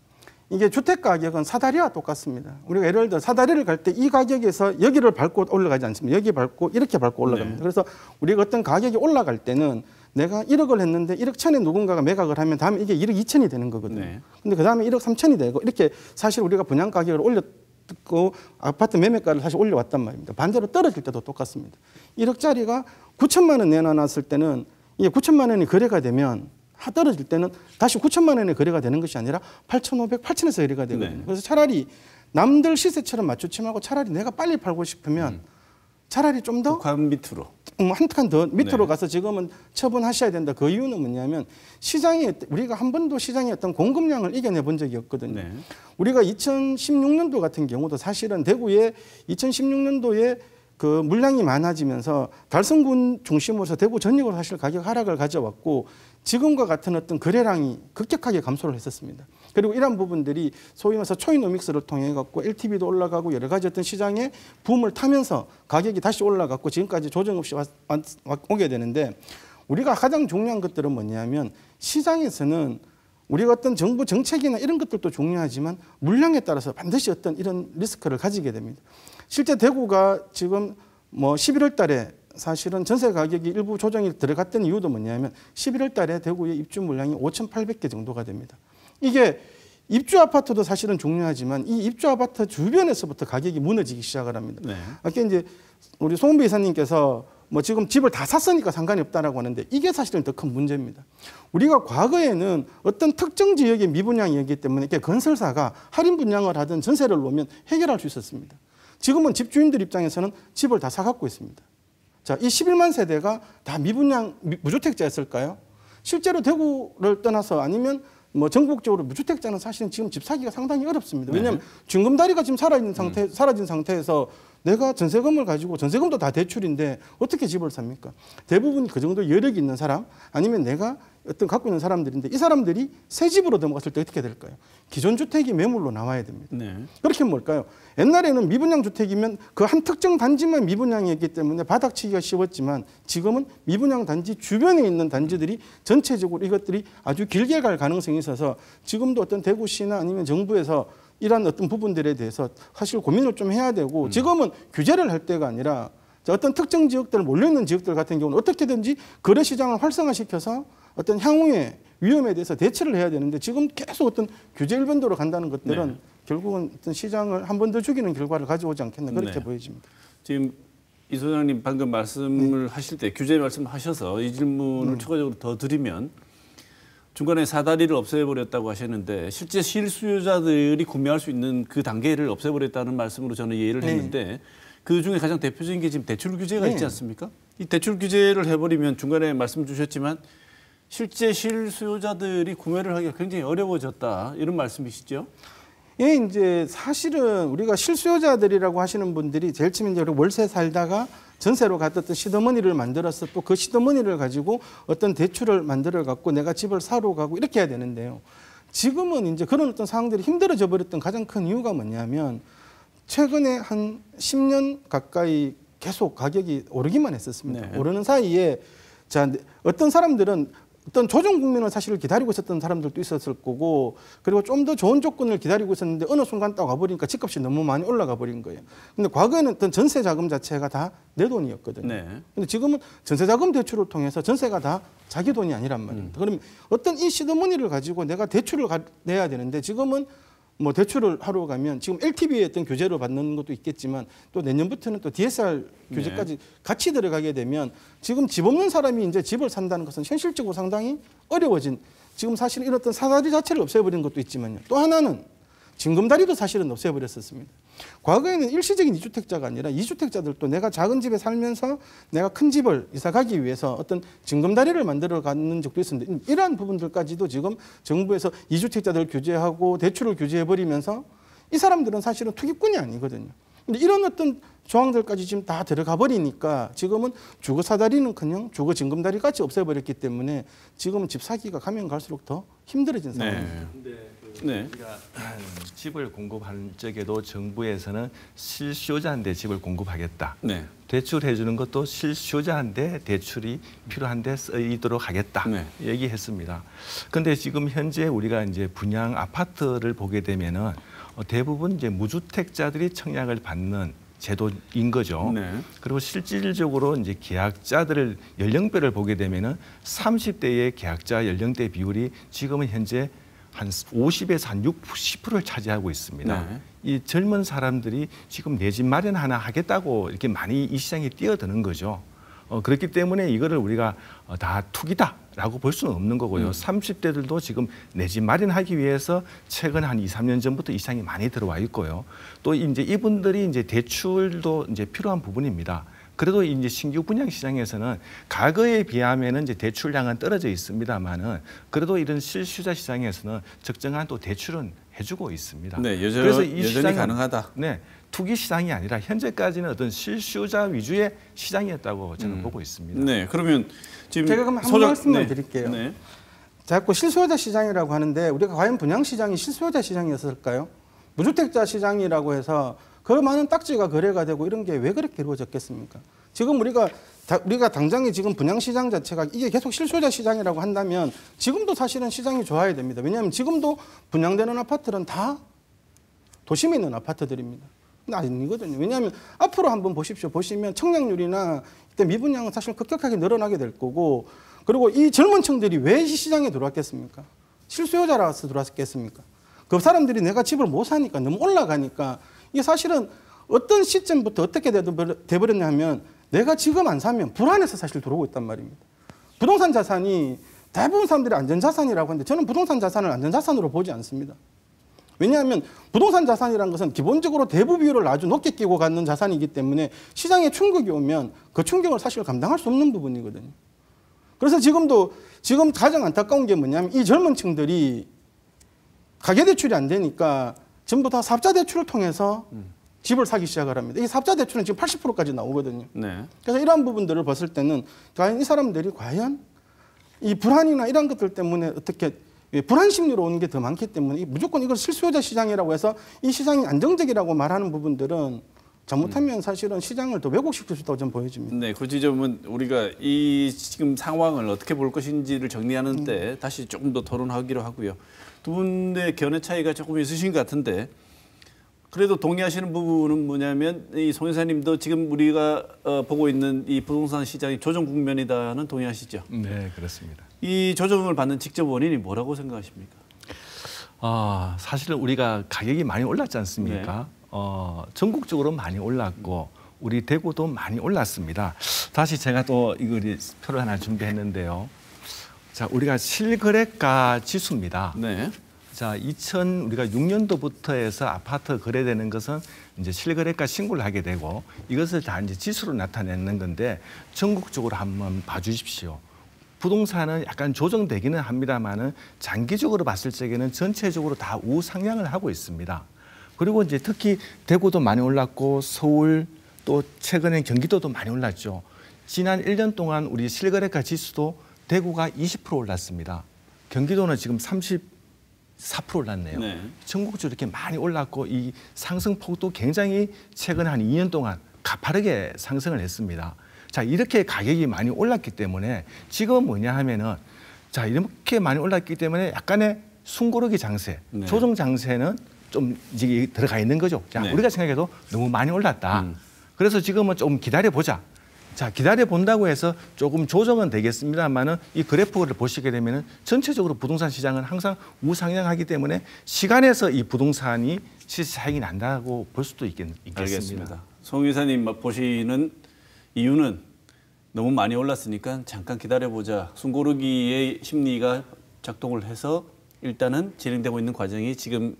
이게 주택 가격은 사다리와 똑같습니다. 우리가 예를 들어 사다리를 갈 때 이 가격에서 여기를 밟고 올라가지 않습니다. 여기 밟고 이렇게 밟고 올라갑니다. 네. 그래서 우리가 어떤 가격이 올라갈 때는 내가 1억을 했는데 1억 1천에 누군가가 매각을 하면 다음에 이게 1억 2천이 되는 거거든요. 네. 근데 그 다음에 1억 3천이 되고 이렇게 사실 우리가 분양 가격을 올렸고 아파트 매매가를 사실 올려왔단 말입니다. 반대로 떨어질 때도 똑같습니다. 1억짜리가 9천만 원 내놔놨을 때는 이게 9천만 원이 거래가 되면 떨어질 때는 다시 9천만 원의 거래가 되는 것이 아니라 8,500, 8천에서 거래가 되거든요. 네. 그래서 차라리 남들 시세처럼 맞추지 말고 차라리 내가 빨리 팔고 싶으면 차라리 좀 더 북한 밑으로. 한 칸 더 밑으로 네. 가서 지금은 처분하셔야 된다. 그 이유는 뭐냐면 시장에 우리가 한 번도 시장의 어떤 공급량을 이겨내 본 적이 없거든요. 네. 우리가 2016년도 같은 경우도 사실은 대구에 2016년도에 그 물량이 많아지면서 달성군 중심으로서 대구 전역으로 사실 가격 하락을 가져왔고 지금과 같은 어떤 거래량이 급격하게 감소를 했었습니다. 그리고 이러한 부분들이 소위 말해서 초이노믹스를 통해 갖고 LTV도 올라가고 여러 가지 어떤 시장의 붐을 타면서 가격이 다시 올라갔고 지금까지 조정 없이 오게 되는데 우리가 가장 중요한 것들은 뭐냐면 시장에서는 우리가 어떤 정부 정책이나 이런 것들도 중요하지만 물량에 따라서 반드시 어떤 이런 리스크를 가지게 됩니다. 실제 대구가 지금 뭐 11월 달에 사실은 전세 가격이 일부 조정이 들어갔던 이유도 뭐냐면 11월 달에 대구의 입주 물량이 5,800개 정도가 됩니다. 이게 입주 아파트도 사실은 중요하지만 이 입주 아파트 주변에서부터 가격이 무너지기 시작을 합니다. 네. 아까 이제 우리 송은배 이사님께서 뭐 지금 집을 다 샀으니까 상관이 없다라고 하는데 이게 사실은 더 큰 문제입니다. 우리가 과거에는 어떤 특정 지역의 미분양이었기 때문에 이렇게 건설사가 할인 분양을 하든 전세를 놓으면 해결할 수 있었습니다. 지금은 집주인들 입장에서는 집을 다 사갖고 있습니다. 자, 이 11만 세대가 다 미분양, 무주택자였을까요? 실제로 대구를 떠나서 아니면 뭐 전국적으로 무주택자는 사실은 지금 집 사기가 상당히 어렵습니다. 왜냐하면 중금다리가 지금 사라진 상태에서 내가 전세금을 가지고 전세금도 다 대출인데 어떻게 집을 삽니까? 대부분이 그 정도 여력이 있는 사람 아니면 내가 어떤 갖고 있는 사람들인데 이 사람들이 새 집으로 넘어갔을 때 어떻게 될까요? 기존 주택이 매물로 나와야 됩니다. 네. 그렇게 뭘까요? 옛날에는 미분양 주택이면 그 한 특정 단지만 미분양이었기 때문에 바닥치기가 쉬웠지만 지금은 미분양 단지 주변에 있는 단지들이 전체적으로 이것들이 아주 길게 갈 가능성이 있어서 지금도 어떤 대구시나 아니면 정부에서 이러한 어떤 부분들에 대해서 사실 고민을 좀 해야 되고 지금은 규제를 할 때가 아니라 어떤 특정 지역들 몰려있는 지역들 같은 경우는 어떻게든지 거래 시장을 활성화시켜서 어떤 향후의 위험에 대해서 대처를 해야 되는데 지금 계속 어떤 규제 일변도로 간다는 것들은 네. 결국은 어떤 시장을 한 번 더 죽이는 결과를 가져오지 않겠나 그렇게 네. 보여집니다. 지금 이 소장님 방금 말씀을 하실 때 규제 말씀하셔서 이 질문을 추가적으로 더 드리면 중간에 사다리를 없애버렸다고 하셨는데 실제 실수요자들이 구매할 수 있는 그 단계를 없애버렸다는 말씀으로 저는 이해를 했는데 그 중에 가장 대표적인 게 지금 대출 규제가 있지 않습니까? 이 대출 규제를 해버리면 중간에 말씀 주셨지만 실제 실수요자들이 구매를 하기가 굉장히 어려워졌다 이런 말씀이시죠? 예, 이제 사실은 우리가 실수요자들이라고 하시는 분들이 제일 처음에 이제 월세 살다가 전세로 갔던 시드머니를 만들어서 또 그 시드머니를 가지고 어떤 대출을 만들어 갖고 내가 집을 사러 가고 이렇게 해야 되는데요. 지금은 이제 그런 어떤 상황들이 힘들어져 버렸던 가장 큰 이유가 뭐냐면 최근에 한 10년 가까이 계속 가격이 오르기만 했었습니다. 네. 오르는 사이에 자, 어떤 사람들은 어떤 조정 국면을 사실 기다리고 있었던 사람들도 있었을 거고 그리고 좀 더 좋은 조건을 기다리고 있었는데 어느 순간 딱 와버리니까 집값이 너무 많이 올라가 버린 거예요. 근데 과거에는 어떤 전세 자금 자체가 다 내 돈이었거든요. 네. 근데 지금은 전세 자금 대출을 통해서 전세가 다 자기 돈이 아니란 말입니다. 그럼 어떤 이 시드머니를 가지고 내가 대출을 내야 되는데 지금은 뭐 대출을 하러 가면 지금 LTV의 어떤 규제로 받는 것도 있겠지만 또 내년부터는 또 DSR 규제까지 같이 들어가게 되면 지금 집 없는 사람이 이제 집을 산다는 것은 현실적으로 상당히 어려워진 지금 사실 이런 어떤 사다리 자체를 없애버린 것도 있지만요. 또 하나는 징검다리도 사실은 없애버렸었습니다. 과거에는 일시적인 이주택자가 아니라 이주택자들도 내가 작은 집에 살면서 내가 큰 집을 이사 가기 위해서 어떤 징검다리를 만들어 가는 적도 있었는데 이러한 부분들까지도 지금 정부에서 이주택자들 규제하고 대출을 규제해 버리면서 이 사람들은 사실은 투기꾼이 아니거든요. 근데 이런 어떤 조항들까지 지금 다 들어가 버리니까 지금은 주거 사다리는커녕 주거 징검다리까지 없애버렸기 때문에 지금은 집 사기가 가면 갈수록 더 힘들어진 상황입니다. 네. 우리가 집을 공급하는 쪽에도 정부에서는 실수요자한테 집을 공급하겠다. 네. 대출해 주는 것도 실수요자한테 대출이 필요한데 쓰이도록 하겠다. 네. 얘기했습니다. 그런데 지금 현재 우리가 이제 분양 아파트를 보게 되면은 대부분 이제 무주택자들이 청약을 받는 제도인 거죠. 네. 그리고 실질적으로 이제 계약자들을 연령대를 보게 되면은 30대의 계약자 연령대 비율이 지금은 현재 한 50에서 한 60%를 차지하고 있습니다. 네. 이 젊은 사람들이 지금 내 집 마련 하나 하겠다고 이렇게 많이 이 시장에 뛰어드는 거죠. 그렇기 때문에 이거를 우리가 다 투기다라고 볼 수는 없는 거고요. 30대들도 지금 내 집 마련하기 위해서 최근 한 2, 3년 전부터 이 시장에 많이 들어와 있고요. 또 이제 이분들이 이제 대출도 이제 필요한 부분입니다. 그래도 이제 신규 분양 시장에서는 과거에 비하면은 이제 대출량은 떨어져 있습니다만은 그래도 이런 실수요자 시장에서는 적정한 또 대출은 해주고 있습니다. 네, 그래서 이 여전히 시장은, 가능하다. 네, 투기 시장이 아니라 현재까지는 어떤 실수요자 위주의 시장이었다고 저는 보고 있습니다. 네, 그러면 지금 제가 그럼 한 말씀만 드릴게요. 네. 자꾸 실수요자 시장이라고 하는데 우리가 과연 분양 시장이 실수요자 시장이었을까요? 무주택자 시장이라고 해서 그 많은 딱지가 거래가 되고 이런 게 왜 그렇게 이루어졌겠습니까? 지금 우리가 당장에 지금 분양 시장 자체가 이게 계속 실수요자 시장이라고 한다면 지금도 사실은 시장이 좋아야 됩니다. 왜냐하면 지금도 분양되는 아파트는 다 도심에 있는 아파트들입니다. 근데 아니거든요. 왜냐하면 앞으로 한번 보십시오. 보시면 청약률이나 이때 미분양은 사실 급격하게 늘어나게 될 거고 그리고 이 젊은 층들이 왜 이 시장에 들어왔겠습니까? 실수요자라서 들어왔겠습니까? 그 사람들이 내가 집을 못 사니까 너무 올라가니까 이게 사실은 어떤 시점부터 어떻게 돼버렸냐면 내가 지금 안 사면 불안해서 사실 들어오고 있단 말입니다. 부동산 자산이 대부분 사람들이 안전자산이라고 하는데 저는 부동산 자산을 안전자산으로 보지 않습니다. 왜냐하면 부동산 자산이라는 것은 기본적으로 대부 비율을 아주 높게 끼고 갖는 자산이기 때문에 시장에 충격이 오면 그 충격을 사실 감당할 수 없는 부분이거든요. 그래서 지금 가장 안타까운 게 뭐냐면 이 젊은 층들이 가계대출이 안 되니까 전부 다 사업자 대출을 통해서 집을 사기 시작을 합니다. 이 사업자 대출은 지금 80%까지 나오거든요. 네. 그래서 이러한 부분들을 봤을 때는 과연 이 사람들이 과연 이 불안이나 이런 것들 때문에 어떻게 불안 심리로 오는 게 더 많기 때문에 무조건 이걸 실수요자 시장이라고 해서 이 시장이 안정적이라고 말하는 부분들은 잘못하면 사실은 시장을 더 왜곡시킬 수 있다고 저는 보여집니다. 네, 그 지점은 우리가 이 지금 상황을 어떻게 볼 것인지를 정리하는 때 다시 조금 더 토론하기로 하고요. 두 분의 견해 차이가 조금 있으신 것 같은데 그래도 동의하시는 부분은 뭐냐면 이 송 여사님도 지금 우리가 보고 있는 이 부동산 시장이 조정 국면이다는 동의하시죠? 네, 그렇습니다. 이 조정을 받는 직접 원인이 뭐라고 생각하십니까? 사실은 우리가 가격이 많이 올랐지 않습니까? 전국적으로 많이 올랐고 우리 대구도 많이 올랐습니다. 다시 제가 또 이거 표를 하나 준비했는데요. 자, 우리가 실거래가 지수입니다. 네. 자, 우리가 6년도부터 해서 아파트 거래되는 것은 이제 실거래가 신고를 하게 되고 이것을 다 이제 지수로 나타내는 건데 전국적으로 한번 봐주십시오. 부동산은 약간 조정되기는 합니다만은 장기적으로 봤을 적에는 전체적으로 다 우상향을 하고 있습니다. 그리고 이제 특히 대구도 많이 올랐고 서울 또 최근에 경기도도 많이 올랐죠. 지난 1년 동안 우리 실거래가 지수도 대구가 20% 올랐습니다. 경기도는 지금 34% 올랐네요. 네. 전국적으로 이렇게 많이 올랐고 이 상승폭도 굉장히 최근 한 2년 동안 가파르게 상승을 했습니다. 자, 이렇게 가격이 많이 올랐기 때문에 지금 뭐냐 하면은 자, 이렇게 많이 올랐기 때문에 약간의 숨고르기 장세, 네. 조정 장세는 좀 이제 들어가 있는 거죠. 자, 네. 우리가 생각해도 너무 많이 올랐다. 그래서 지금은 좀 기다려보자. 자, 기다려본다고 해서 조금 조정은 되겠습니다만은 이 그래프를 보시게 되면은 전체적으로 부동산 시장은 항상 우상향하기 때문에 시간에서 이 부동산이 시세 차익이 난다고 볼 수도 있겠습니다. 알겠습니다. 송 이사님 보시는 이유는 너무 많이 올랐으니까 잠깐 기다려보자. 숨고르기의 심리가 작동을 해서 일단은 진행되고 있는 과정이 지금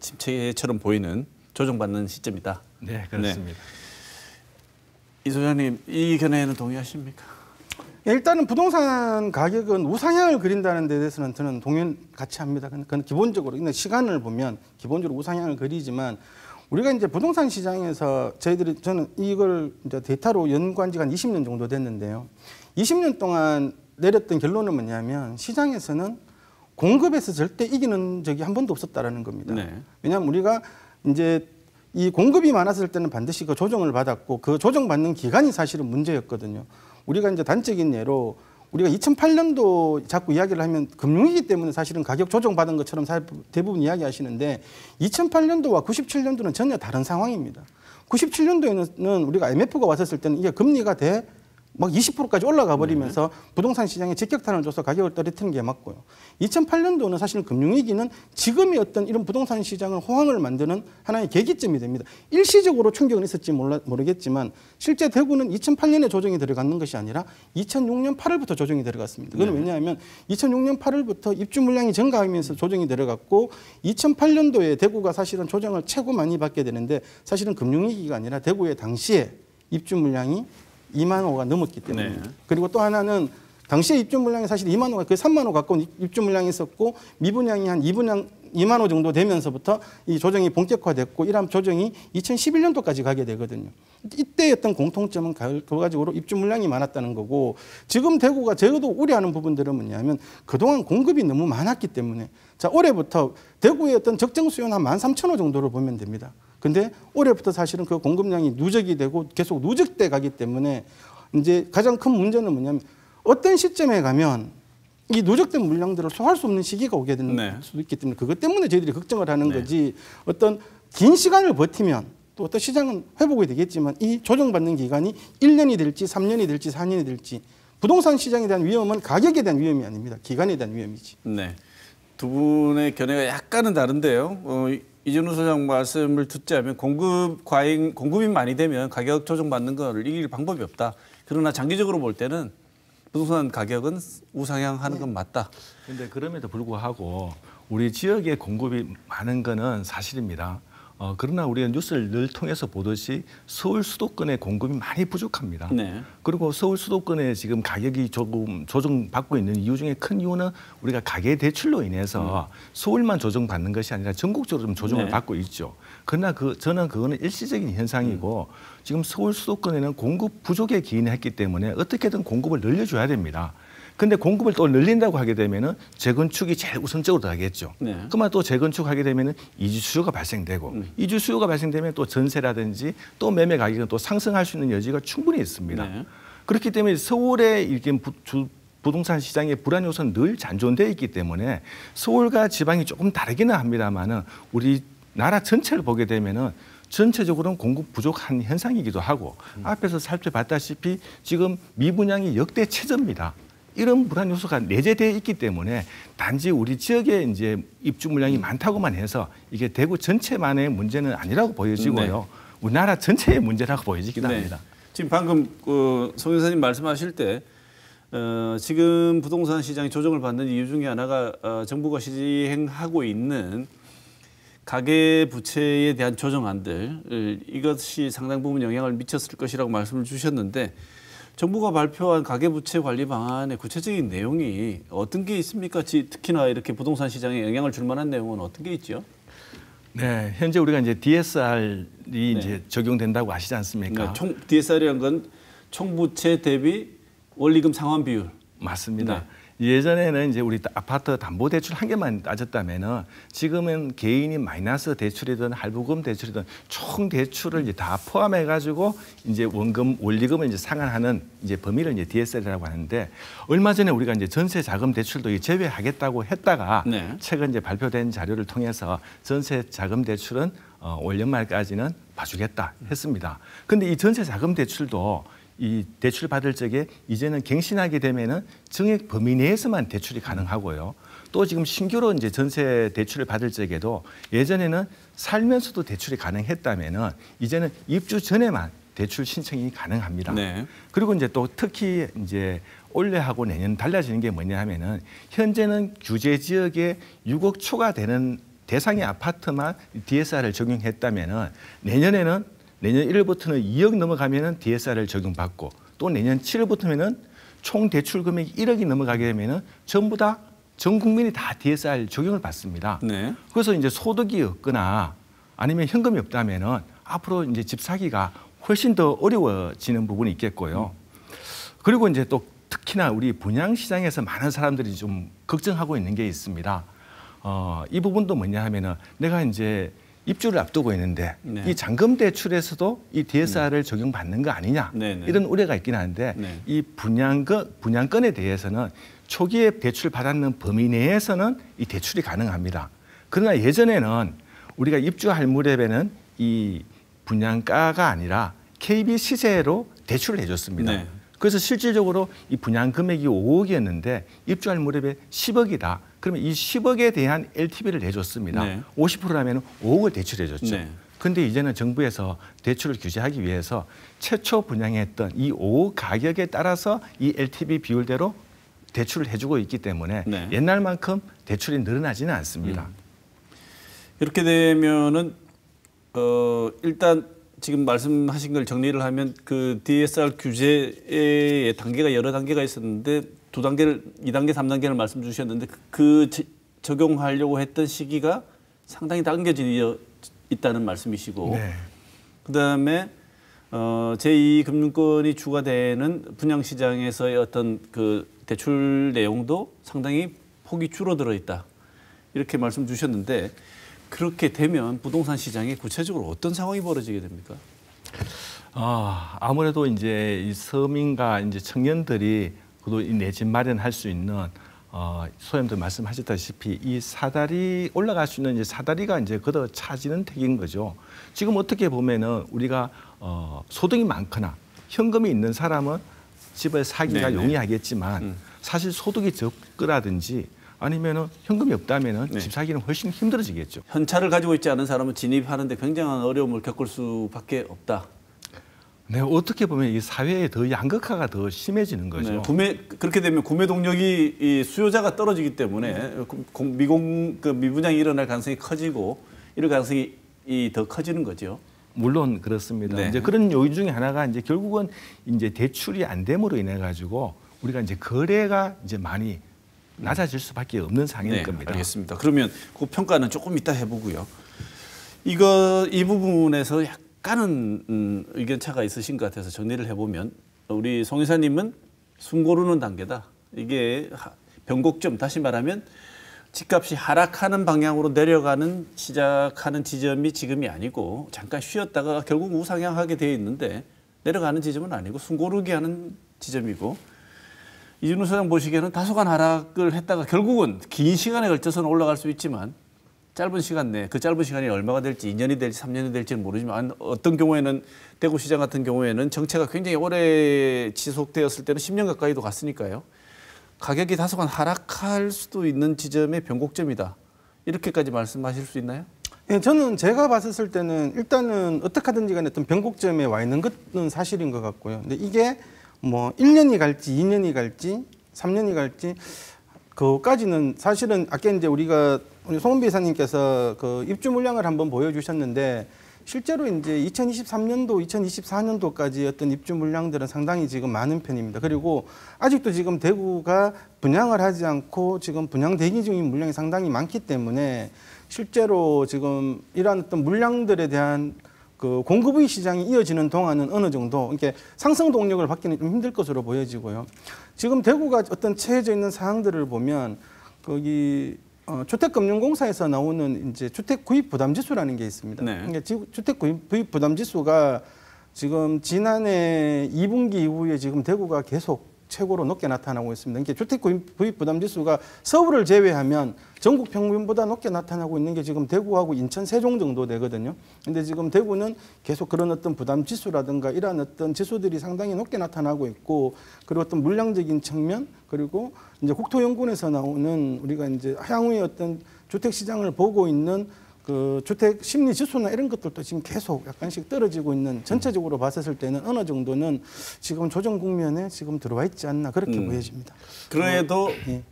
침체처럼 보이는 조정받는 시점이다. 네, 그렇습니다. 이 소장님, 이 견해에는 동의하십니까? 일단은 부동산 가격은 우상향을 그린다는 데 대해서는 저는 동의는 같이 합니다. 그건 기본적으로 근데 시간을 보면 기본적으로 우상향을 그리지만 우리가 이제 부동산 시장에서 저는 이걸 이제 데이터로 연구한 지가 한 20년 정도 됐는데요. 20년 동안 내렸던 결론은 뭐냐면 시장에서는 공급에서 절대 이기는 적이 한 번도 없었다라는 겁니다. 네. 왜냐하면 우리가 이제 이 공급이 많았을 때는 반드시 그 조정을 받았고 그 조정받는 기간이 사실은 문제였거든요. 우리가 이제 단적인 예로 우리가 2008년도 자꾸 이야기를 하면 금융위기 때문에 사실은 가격 조정받은 것처럼 대부분 이야기하시는데 2008년도와 97년도는 전혀 다른 상황입니다. 97년도에는 우리가 IMF가 왔었을 때는 이게 금리가 막 20%까지 올라가 버리면서 부동산 시장에 직격탄을 줘서 가격을 떨어뜨리는 게 맞고요. 2008년도는 사실 금융위기는 지금의 어떤 이런 부동산 시장을 호황을 만드는 하나의 계기점이 됩니다. 일시적으로 충격은 있었지 모르겠지만 실제 대구는 2008년에 조정이 들어갔는 것이 아니라 2006년 8월부터 조정이 들어갔습니다. 그건 왜냐하면 2006년 8월부터 입주 물량이 증가하면서 조정이 들어갔고 2008년도에 대구가 사실은 조정을 최고 많이 받게 되는데 사실은 금융위기가 아니라 대구의 당시에 입주 물량이 2만 호가 넘었기 때문에 네. 그리고 또 하나는 당시에 입주 물량이 사실 2만 호가 거의 3만 호 가까운 입주 물량이 있었고 미분양이 한 2만 호 정도 되면서부터 이 조정이 본격화됐고 이러한 조정이 2011년도까지 가게 되거든요. 이때의 어떤 공통점은 결과적으로 입주 물량이 많았다는 거고 지금 대구가 저도 우려하는 부분들은 뭐냐면 그동안 공급이 너무 많았기 때문에 자 올해부터 대구의 어떤 적정 수요는 한 13,000호 정도로 보면 됩니다. 근데 올해부터 사실은 그 공급량이 누적이 되고 계속 누적돼 가기 때문에 이제 가장 큰 문제는 뭐냐면 어떤 시점에 가면 이 누적된 물량들을 소화할 수 없는 시기가 오게 되는 네. 수도 있기 때문에 그것 때문에 저희들이 걱정을 하는 네. 거지 어떤 긴 시간을 버티면 또 어떤 시장은 회복이 되겠지만 이 조정받는 기간이 1년이 될지 3년이 될지 4년이 될지 부동산 시장에 대한 위험은 가격에 대한 위험이 아닙니다. 기간에 대한 위험이지. 네. 두 분의 견해가 약간은 다른데요. 이준우 소장 말씀을 듣자면 공급이 많이 되면 가격 조정받는 걸 이길 방법이 없다. 그러나 장기적으로 볼 때는 부동산 가격은 우상향하는 건 맞다. 그런데 그럼에도 불구하고 우리 지역에 공급이 많은 거는 사실입니다. 그러나 우리가 뉴스를 늘 통해서 보듯이 서울 수도권의 공급이 많이 부족합니다. 네. 그리고 서울 수도권에 지금 가격이 조금 조정받고 있는 이유 중에 큰 이유는 우리가 가계 대출로 인해서 서울만 조정받는 것이 아니라 전국적으로 좀 조정을 네. 받고 있죠. 그러나 저는 그거는 일시적인 현상이고 지금 서울 수도권에는 공급 부족에 기인했기 때문에 어떻게든 공급을 늘려줘야 됩니다. 근데 공급을 또 늘린다고 하게 되면은 재건축이 제일 우선적으로 들어가겠죠. 네. 그러면 또 재건축하게 되면은 이주 수요가 발생되고 이주 수요가 발생되면 또 전세라든지 또 매매 가격은 또 상승할 수 있는 여지가 충분히 있습니다. 네. 그렇기 때문에 서울의 이렇게 부동산 시장의 불안 요소는 늘 잔존되어 있기 때문에 서울과 지방이 조금 다르기는 합니다만은 우리 나라 전체를 보게 되면은 전체적으로는 공급 부족한 현상이기도 하고 앞에서 살펴봤다시피 지금 미분양이 역대 최저입니다. 이런 불안 요소가 내재되어 있기 때문에 단지 우리 지역에 이제 입주 물량이 많다고만 해서 이게 대구 전체만의 문제는 아니라고 보여지고요. 네. 우리나라 전체의 문제라고 보여지기도 네. 합니다. 지금 방금 송 여사님 말씀하실 때 지금 부동산 시장이 조정을 받는 이유 중에 하나가 정부가 시행하고 있는 가계 부채에 대한 조정안들 이것이 상당 부분 영향을 미쳤을 것이라고 말씀을 주셨는데 정부가 발표한 가계부채 관리 방안의 구체적인 내용이 어떤 게 있습니까? 특히나 이렇게 부동산 시장에 영향을 줄 만한 내용은 어떤 게 있죠? 네, 현재 우리가 이제 DSR이 이제 적용된다고 아시지 않습니까? 네, DSR이라는 건 총부채 대비 원리금 상환 비율. 맞습니다. 예전에는 이제 우리 아파트 담보대출 한 개만 따졌다면은 지금은 개인이 마이너스 대출이든 할부금 대출이든 총 대출을 이제 다 포함해 가지고 이제 원리금을 이제 상환하는 이제 범위를 이제 DSR이라고 하는데 얼마 전에 우리가 이제 전세 자금 대출도 제외하겠다고 했다가 최근 이제 발표된 자료를 통해서 전세 자금 대출은 올 연말까지는 봐주겠다 했습니다. 근데 이 전세 자금 대출도 이 대출 받을 적에 이제는 갱신하게 되면은 정액 범위 내에서만 대출이 가능하고요. 또 지금 신규로 이제 전세 대출을 받을 적에도 예전에는 살면서도 대출이 가능했다면은 이제는 입주 전에만 대출 신청이 가능합니다. 네. 그리고 이제 또 특히 이제 올해하고 내년 달라지는 게 뭐냐 하면은 현재는 규제 지역에 6억 초과되는 대상의 아파트만 DSR을 적용했다면은 내년 1월부터는 2억 넘어가면은 DSR을 적용받고 또 내년 7월부터면은 총 대출 금액이 1억이 넘어가게 되면은 전부 다 전 국민이 다 DSR 적용을 받습니다. 네. 그래서 이제 소득이 없거나 아니면 현금이 없다면은 앞으로 이제 집 사기가 훨씬 더 어려워지는 부분이 있겠고요. 그리고 이제 또 특히나 우리 분양 시장에서 많은 사람들이 좀 걱정하고 있는 게 있습니다. 이 부분도 뭐냐 하면은 내가 이제 입주를 앞두고 있는데 이 잔금 대출에서도 이 DSR을 적용받는 거 아니냐 이런 우려가 있긴 한데 이 분양건에 대해서는 초기에 대출 받았는 범위 내에서는 이 대출이 가능합니다. 그러나 예전에는 우리가 입주할 무렵에는 이 분양가가 아니라 KB 시세로 대출을 해줬습니다. 그래서 실질적으로 이 분양 금액이 5억이었는데 입주할 무렵에 10억이다. 그러면 이 10억에 대한 LTV를 내줬습니다. 50%라면 5억을 대출해줬죠. 그런데 이제는 정부에서 대출을 규제하기 위해서 최초 분양했던 이 5억 가격에 따라서 이 LTV 비율대로 대출을 해주고 있기 때문에 옛날만큼 대출이 늘어나지는 않습니다. 이렇게 되면은 일단 지금 말씀하신 걸 정리를 하면 그 DSR 규제의 단계가 여러 단계가 있었는데 2단계, 3단계를 말씀 주셨는데 적용하려고 했던 시기가 상당히 당겨져 있다는 말씀이시고 그다음에 제2금융권이 추가되는 분양시장에서의 어떤 그 대출 내용도 상당히 폭이 줄어들어 있다. 이렇게 말씀 주셨는데 그렇게 되면 부동산 시장에 구체적으로 어떤 상황이 벌어지게 됩니까? 아무래도 이제 이 서민과 이제 청년들이 또 내 집 마련할 수 있는 소장님도 말씀하셨다시피 이 사다리 올라갈 수 있는 이제 사다리가 이제 걷어 차지는 택인 거죠. 지금 어떻게 보면은 우리가 소득이 많거나 현금이 있는 사람은 집을 사기가 용이하겠지만 사실 소득이 적거라든지 아니면은 현금이 없다면은 집 사기는 훨씬 힘들어지겠죠. 현찰을 가지고 있지 않은 사람은 진입하는데 굉장한 어려움을 겪을 수밖에 없다. 네, 어떻게 보면 이 사회의 더 양극화가 더 심해지는 거죠. 그렇게 되면 구매 동력이 이 수요자가 떨어지기 때문에 미분양이 일어날 가능성이 커지고 이럴 가능성이 더 커지는 거죠. 물론 그렇습니다. 이제 그런 요인 중에 하나가 이제 결국은 이제 대출이 안 됨으로 인해 가지고 우리가 이제 거래가 이제 많이 낮아질 수밖에 없는 상황일 겁니다. 알겠습니다. 그러면 그 평가는 조금 이따 해보고요. 이 부분에서 약간은 의견 차가 있으신 것 같아서 정리를 해보면 우리 송 이사님은 숨 고르는 단계다. 이게 변곡점, 다시 말하면 집값이 하락하는 방향으로 시작하는 지점이 지금이 아니고 잠깐 쉬었다가 결국 우상향하게 되어 있는데 내려가는 지점은 아니고 숨 고르게 하는 지점이고 이준우 소장 보시기에는 다소간 하락을 했다가 결국은 긴 시간에 걸쳐서는 올라갈 수 있지만 짧은 시간 내에 그 짧은 시간이 얼마가 될지 2년이 될지 3년이 될지는 모르지만 어떤 경우에는 대구시장 같은 경우에는 정체가 굉장히 오래 지속되었을 때는 10년 가까이도 갔으니까요. 가격이 다소간 하락할 수도 있는 지점의 변곡점이다. 이렇게까지 말씀하실 수 있나요? 예, 저는 제가 봤을 때는 일단은 어떻게 하든지 간에 어떤 변곡점에 와 있는 것은 사실인 것 같고요. 근데 이게 뭐 1년이 갈지 2년이 갈지 3년이 갈지 그까지는 사실은 아까 이제 우리 송은비 이사님께서 그 입주 물량을 한번 보여주셨는데 실제로 이제 2023년도, 2024년도까지 어떤 입주 물량들은 상당히 지금 많은 편입니다. 그리고 아직도 지금 대구가 분양을 하지 않고 지금 분양 대기 중인 물량이 상당히 많기 때문에 실제로 지금 이러한 어떤 물량들에 대한 그 공급의 시장이 이어지는 동안은 어느 정도 이렇게 상승 동력을 받기는 좀 힘들 것으로 보여지고요. 지금 대구가 어떤 처해져 있는 사항들을 보면 거기 주택금융공사에서 나오는 이제 주택 구입 부담 지수라는 게 있습니다. 네. 그러니까 주택 구입 부담 지수가 지금 지난해 2분기 이후에 지금 대구가 계속 최고로 높게 나타나고 있습니다. 그러니까 주택 구입 부담 지수가 서울을 제외하면 전국 평균보다 높게 나타나고 있는 게 지금 대구하고 인천, 세종 정도 되거든요. 근데 지금 대구는 계속 그런 어떤 부담 지수라든가 이러한 어떤 지수들이 상당히 높게 나타나고 있고, 그리고 어떤 물량적인 측면, 그리고 이제 국토연구원에서 나오는 우리가 이제 향후의 어떤 주택 시장을 보고 있는 그 주택 심리 지수나 이런 것들도 지금 계속 약간씩 떨어지고 있는, 전체적으로 봤을 때는 어느 정도는 지금 조정 국면에 지금 들어와 있지 않나 그렇게 보여집니다. 그래도 예.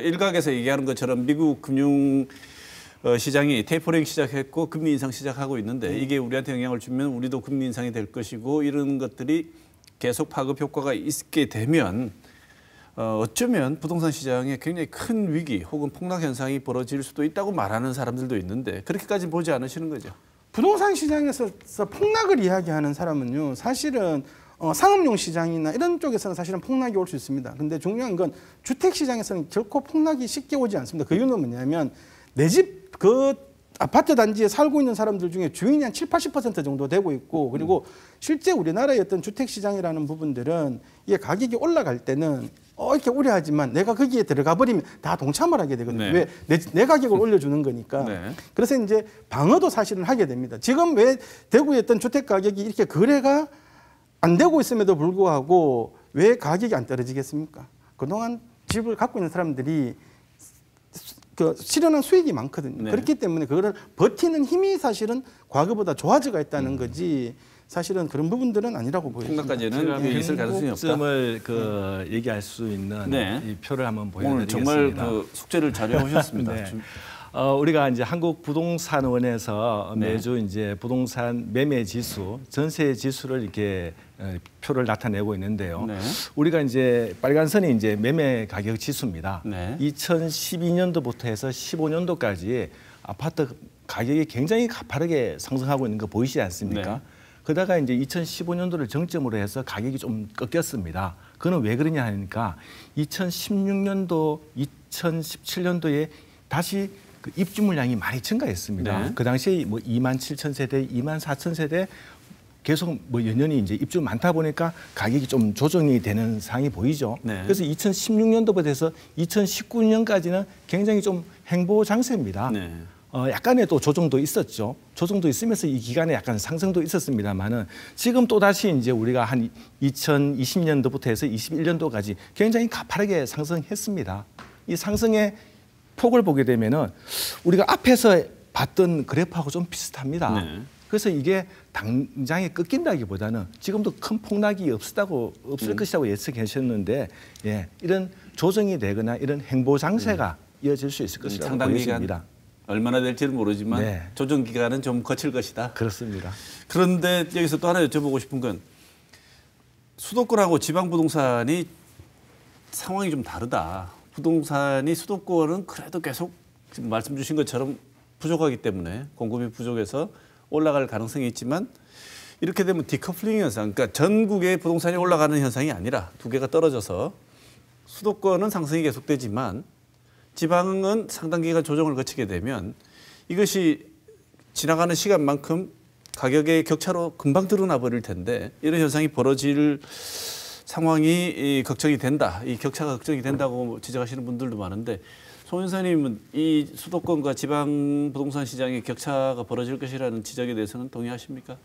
일각에서 얘기하는 것처럼 미국 금융 시장이 테이퍼링 시작했고 금리 인상 시작하고 있는데 이게 우리한테 영향을 주면 우리도 금리 인상이 될 것이고, 이런 것들이 계속 파급 효과가 있게 되면 어쩌면 부동산 시장에 굉장히 큰 위기 혹은 폭락 현상이 벌어질 수도 있다고 말하는 사람들도 있는데, 그렇게까지 보지 않으시는 거죠? 부동산 시장에서 폭락을 이야기하는 사람은요, 사실은 상업용 시장이나 이런 쪽에서는 사실은 폭락이 올 수 있습니다. 근데 중요한 건 주택 시장에서는 결코 폭락이 쉽게 오지 않습니다. 그 이유는 뭐냐면 내 집 그 아파트 단지에 살고 있는 사람들 중에 주인이 한 70~80% 정도 되고 있고, 그리고 실제 우리나라의 어떤 주택 시장이라는 부분들은 이게 가격이 올라갈 때는 이렇게 우려하지만 내가 거기에 들어가 버리면 다 동참을 하게 되거든요. 네. 왜? 내 가격을 올려주는 거니까. 네. 그래서 이제 방어도 사실은 하게 됩니다. 지금 왜 대구에 있던 주택 가격이 이렇게 거래가 안 되고 있음에도 불구하고 왜 가격이 안 떨어지겠습니까? 그동안 집을 갖고 있는 사람들이 그 실현한 수익이 많거든요. 네. 그렇기 때문에 그거를 버티는 힘이 사실은 과거보다 좋아져가 있다는 거지, 사실은 그런 부분들은 아니라고 보여집니다. 폭락까지는 있을 가능성이 없다. 점을 얘기할 수 있는 네. 이 표를 한번 오늘 보여드리겠습니다. 정말 그 숙제를 잘 해오셨습니다. 네. 우리가 이제 한국부동산원에서 매주 이제 부동산 매매 지수, 전세 지수를 이렇게 표를 나타내고 있는데요. 네. 우리가 이제 빨간 선이 이제 매매 가격 지수입니다. 네. 2012년도부터 해서 15년도까지 아파트 가격이 굉장히 가파르게 상승하고 있는 거 보이시지 않습니까? 네. 그러다가 이제 2015년도를 정점으로 해서 가격이 좀 꺾였습니다. 그건 왜 그러냐 하니까 2016년도, 2017년도에 다시 그 입주 물량이 많이 증가했습니다. 네. 그 당시에 뭐 27,000세대, 24,000세대 계속 뭐 연년이 이제 입주 많다 보니까 가격이 좀 조정이 되는 상황이 보이죠. 네. 그래서 2016년도부터 해서 2019년까지는 굉장히 좀 행보 장세입니다. 네. 약간의 또 조정도 있었죠. 조정도 있으면서 이 기간에 약간 상승도 있었습니다만은 지금 또 다시 이제 우리가 한 2020년도부터 해서 21년도까지 굉장히 가파르게 상승했습니다. 이 상승의 폭을 보게 되면은 우리가 앞에서 봤던 그래프하고 좀 비슷합니다. 네. 그래서 이게 당장에 꺾인다기보다는 지금도 큰 폭락이 없을 것이라고 예측하셨는데, 예, 이런 조정이 되거나 이런 행보 장세가 이어질 수 있을 것이라고 상당 기간 보여집니다. 얼마나 될지는 모르지만 네. 조정 기간은 좀 거칠 것이다. 그렇습니다. 그런데 여기서 또 하나 여쭤보고 싶은 건 수도권하고 지방 부동산이 상황이 좀 다르다. 부동산이 수도권은 그래도 계속 지금 말씀 주신 것처럼 부족하기 때문에 공급이 부족해서 올라갈 가능성이 있지만, 이렇게 되면 디커플링 현상, 그러니까 전국의 부동산이 올라가는 현상이 아니라 두 개가 떨어져서 수도권은 상승이 계속되지만 지방은 상당 기간 조정을 거치게 되면 이것이 지나가는 시간만큼 가격의 격차로 금방 드러나 버릴 텐데, 이런 현상이 벌어질 상황이 걱정이 된다. 이 격차가 걱정이 된다고 지적하시는 분들도 많은데, 송 연사님은 이 수도권과 지방 부동산 시장의 격차가 벌어질 것이라는 지적에 대해서는 동의하십니까?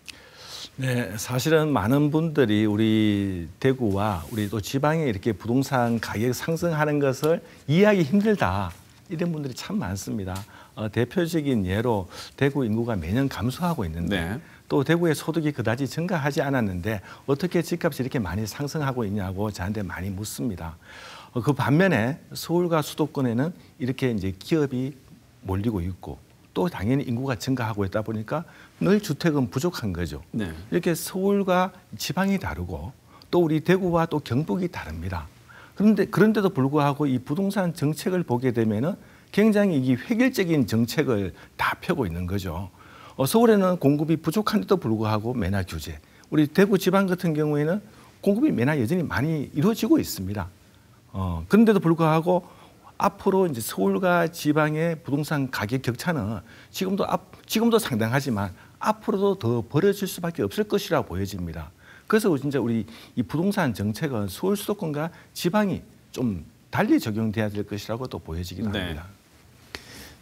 네, 사실은 많은 분들이 우리 대구와 우리 또 지방에 이렇게 부동산 가격 상승하는 것을 이해하기 힘들다, 이런 분들이 참 많습니다. 대표적인 예로 대구 인구가 매년 감소하고 있는데, 네. 또 대구의 소득이 그다지 증가하지 않았는데 어떻게 집값이 이렇게 많이 상승하고 있냐고 저한테 많이 묻습니다. 그 반면에 서울과 수도권에는 이렇게 이제 기업이 몰리고 있고, 또 당연히 인구가 증가하고 있다 보니까 늘 주택은 부족한 거죠. 네. 이렇게 서울과 지방이 다르고 또 우리 대구와 또 경북이 다릅니다. 그런데도 불구하고 이 부동산 정책을 보게 되면은 굉장히 이 획일적인 정책을 다 펴고 있는 거죠. 서울에는 공급이 부족한데도 불구하고 매나 규제. 우리 대구 지방 같은 경우에는 공급이 매나 여전히 많이 이루어지고 있습니다. 그런데도 불구하고 앞으로 이제 서울과 지방의 부동산 가격 격차는 지금도 상당하지만 앞으로도 더 벌어질 수밖에 없을 것이라 보여집니다. 그래서 진짜 우리 이 부동산 정책은 서울 수도권과 지방이 좀 달리 적용돼야 될 것이라고 또 보여지기도 합니다.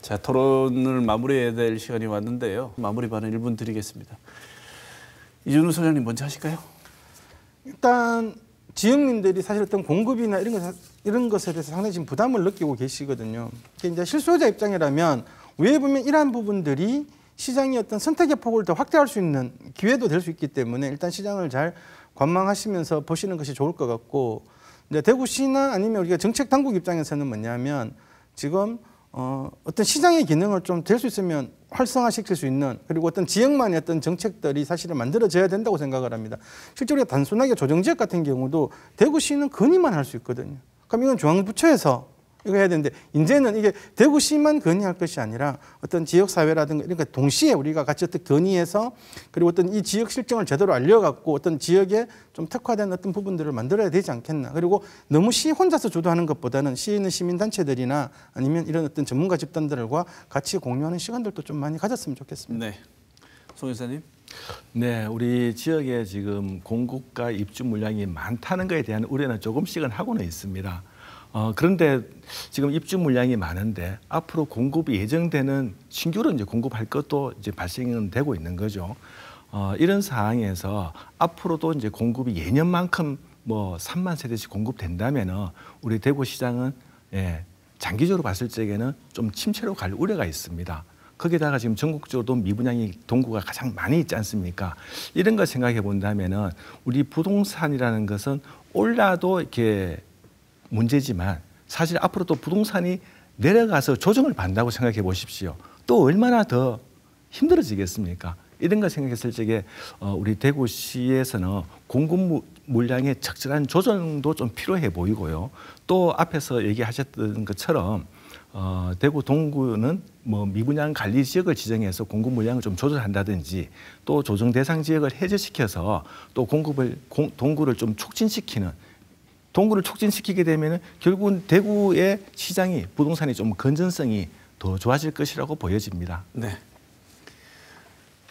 자, 토론을 마무리해야 될 시간이 왔는데요. 마무리 발언 1분 드리겠습니다. 이준우 소장님 먼저 하실까요? 일단 지역민들이 사실 어떤 공급이나 이런 것에 대해서 상당히 지금 부담을 느끼고 계시거든요. 이제 실소유자 입장이라면 왜 보면 이러한 부분들이 시장의 어떤 선택의 폭을 더 확대할 수 있는 기회도 될 수 있기 때문에 일단 시장을 잘 관망하시면서 보시는 것이 좋을 것 같고, 이제 대구시나 아니면 우리가 정책 당국 입장에서는 뭐냐면 지금 어떤 시장의 기능을 좀 될 수 있으면 활성화시킬 수 있는, 그리고 어떤 지역만의 어떤 정책들이 사실은 만들어져야 된다고 생각을 합니다. 실제로 우리가 단순하게 조정지역 같은 경우도 대구시는 건의만 할 수 있거든요. 그럼 이건 중앙부처에서 이거 해야 되는데, 이제는 이게 대구시만 건의할 것이 아니라 어떤 지역사회라든가 그러니까 동시에 우리가 같이 어떻게 건의해서, 그리고 어떤 이 지역 실정을 제대로 알려갖고 어떤 지역에 좀 특화된 어떤 부분들을 만들어야 되지 않겠나. 그리고 너무 시 혼자서 주도하는 것보다는 시에 있는 시민단체들이나 아니면 이런 어떤 전문가 집단들과 같이 공유하는 시간들도 좀 많이 가졌으면 좋겠습니다. 네, 송 여사님. 네, 우리 지역에 지금 공급과 입주 물량이 많다는 것에 대한 우려는 조금씩은 하고는 있습니다. 그런데 지금 입주 물량이 많은데 앞으로 공급이 예정되는 신규로 이제 공급할 것도 이제 발생은 되고 있는 거죠. 이런 상황에서 앞으로도 이제 공급이 예년만큼 뭐 3만 세대씩 공급된다면은 우리 대구 시장은 장기적으로 봤을 적에는 좀 침체로 갈 우려가 있습니다. 거기다가 지금 전국적으로도 미분양이 동구가 가장 많이 있지 않습니까? 이런 걸 생각해 본다면은 우리 부동산이라는 것은 올라도 이렇게 문제지만 사실 앞으로 또 부동산이 내려가서 조정을 받는다고 생각해 보십시오. 또 얼마나 더 힘들어지겠습니까? 이런 걸 생각했을 적에 우리 대구시에서는 공급 물량의 적절한 조정도 좀 필요해 보이고요. 또 앞에서 얘기하셨던 것처럼 대구 동구는 뭐 미분양 관리 지역을 지정해서 공급 물량을 좀 조절한다든지, 또 조정 대상 지역을 해제시켜서 또 동구를 좀 촉진시키는, 동구를 촉진시키게 되면 결국은 대구의 시장이, 부동산이 좀 건전성이 더 좋아질 것이라고 보여집니다. 네.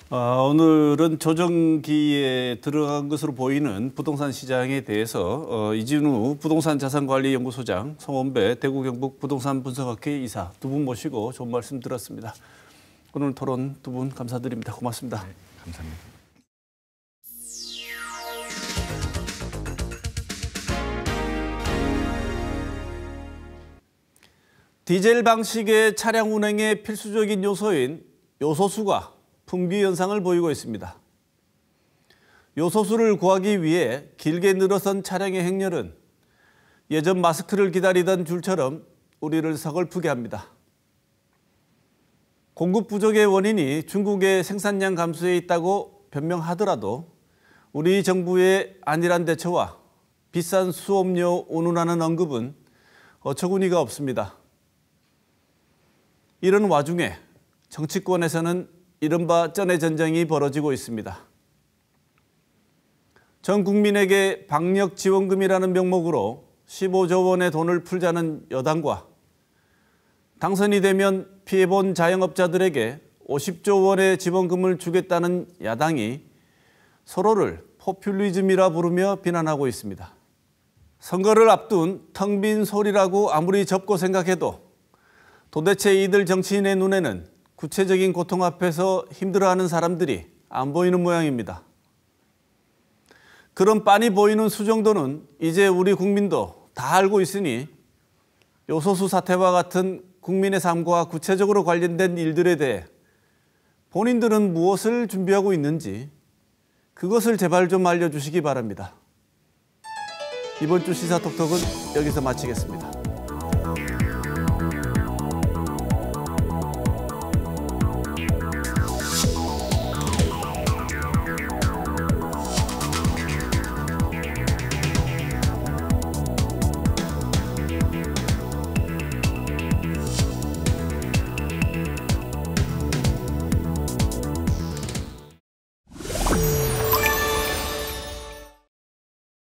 오늘은 조정기에 들어간 것으로 보이는 부동산 시장에 대해서 이진우 부동산 자산관리연구소장, 송원배 대구 경북 부동산 분석학회 이사 두 분 모시고 좋은 말씀 들었습니다. 오늘 토론 두 분 감사드립니다. 고맙습니다. 네, 감사합니다. 디젤 방식의 차량 운행의 필수적인 요소인 요소수가 품귀 현상을 보이고 있습니다. 요소수를 구하기 위해 길게 늘어선 차량의 행렬은 예전 마스크를 기다리던 줄처럼 우리를 서글프게 합니다. 공급 부족의 원인이 중국의 생산량 감소에 있다고 변명하더라도 우리 정부의 안일한 대처와 비싼 수업료 운운하는 언급은 어처구니가 없습니다. 이런 와중에 정치권에서는 이른바 전해전쟁이 벌어지고 있습니다. 전 국민에게 방역지원금이라는 명목으로 15조 원의 돈을 풀자는 여당과 당선이 되면 피해본 자영업자들에게 50조 원의 지원금을 주겠다는 야당이 서로를 포퓰리즘이라 부르며 비난하고 있습니다. 선거를 앞둔 텅 빈 소리라고 아무리 접고 생각해도 도대체 이들 정치인의 눈에는 구체적인 고통 앞에서 힘들어하는 사람들이 안 보이는 모양입니다. 그런 빤히 보이는 수 정도는 이제 우리 국민도 다 알고 있으니 요소수 사태와 같은 국민의 삶과 구체적으로 관련된 일들에 대해 본인들은 무엇을 준비하고 있는지 그것을 제발 좀 알려주시기 바랍니다. 이번 주 시사톡톡은 여기서 마치겠습니다.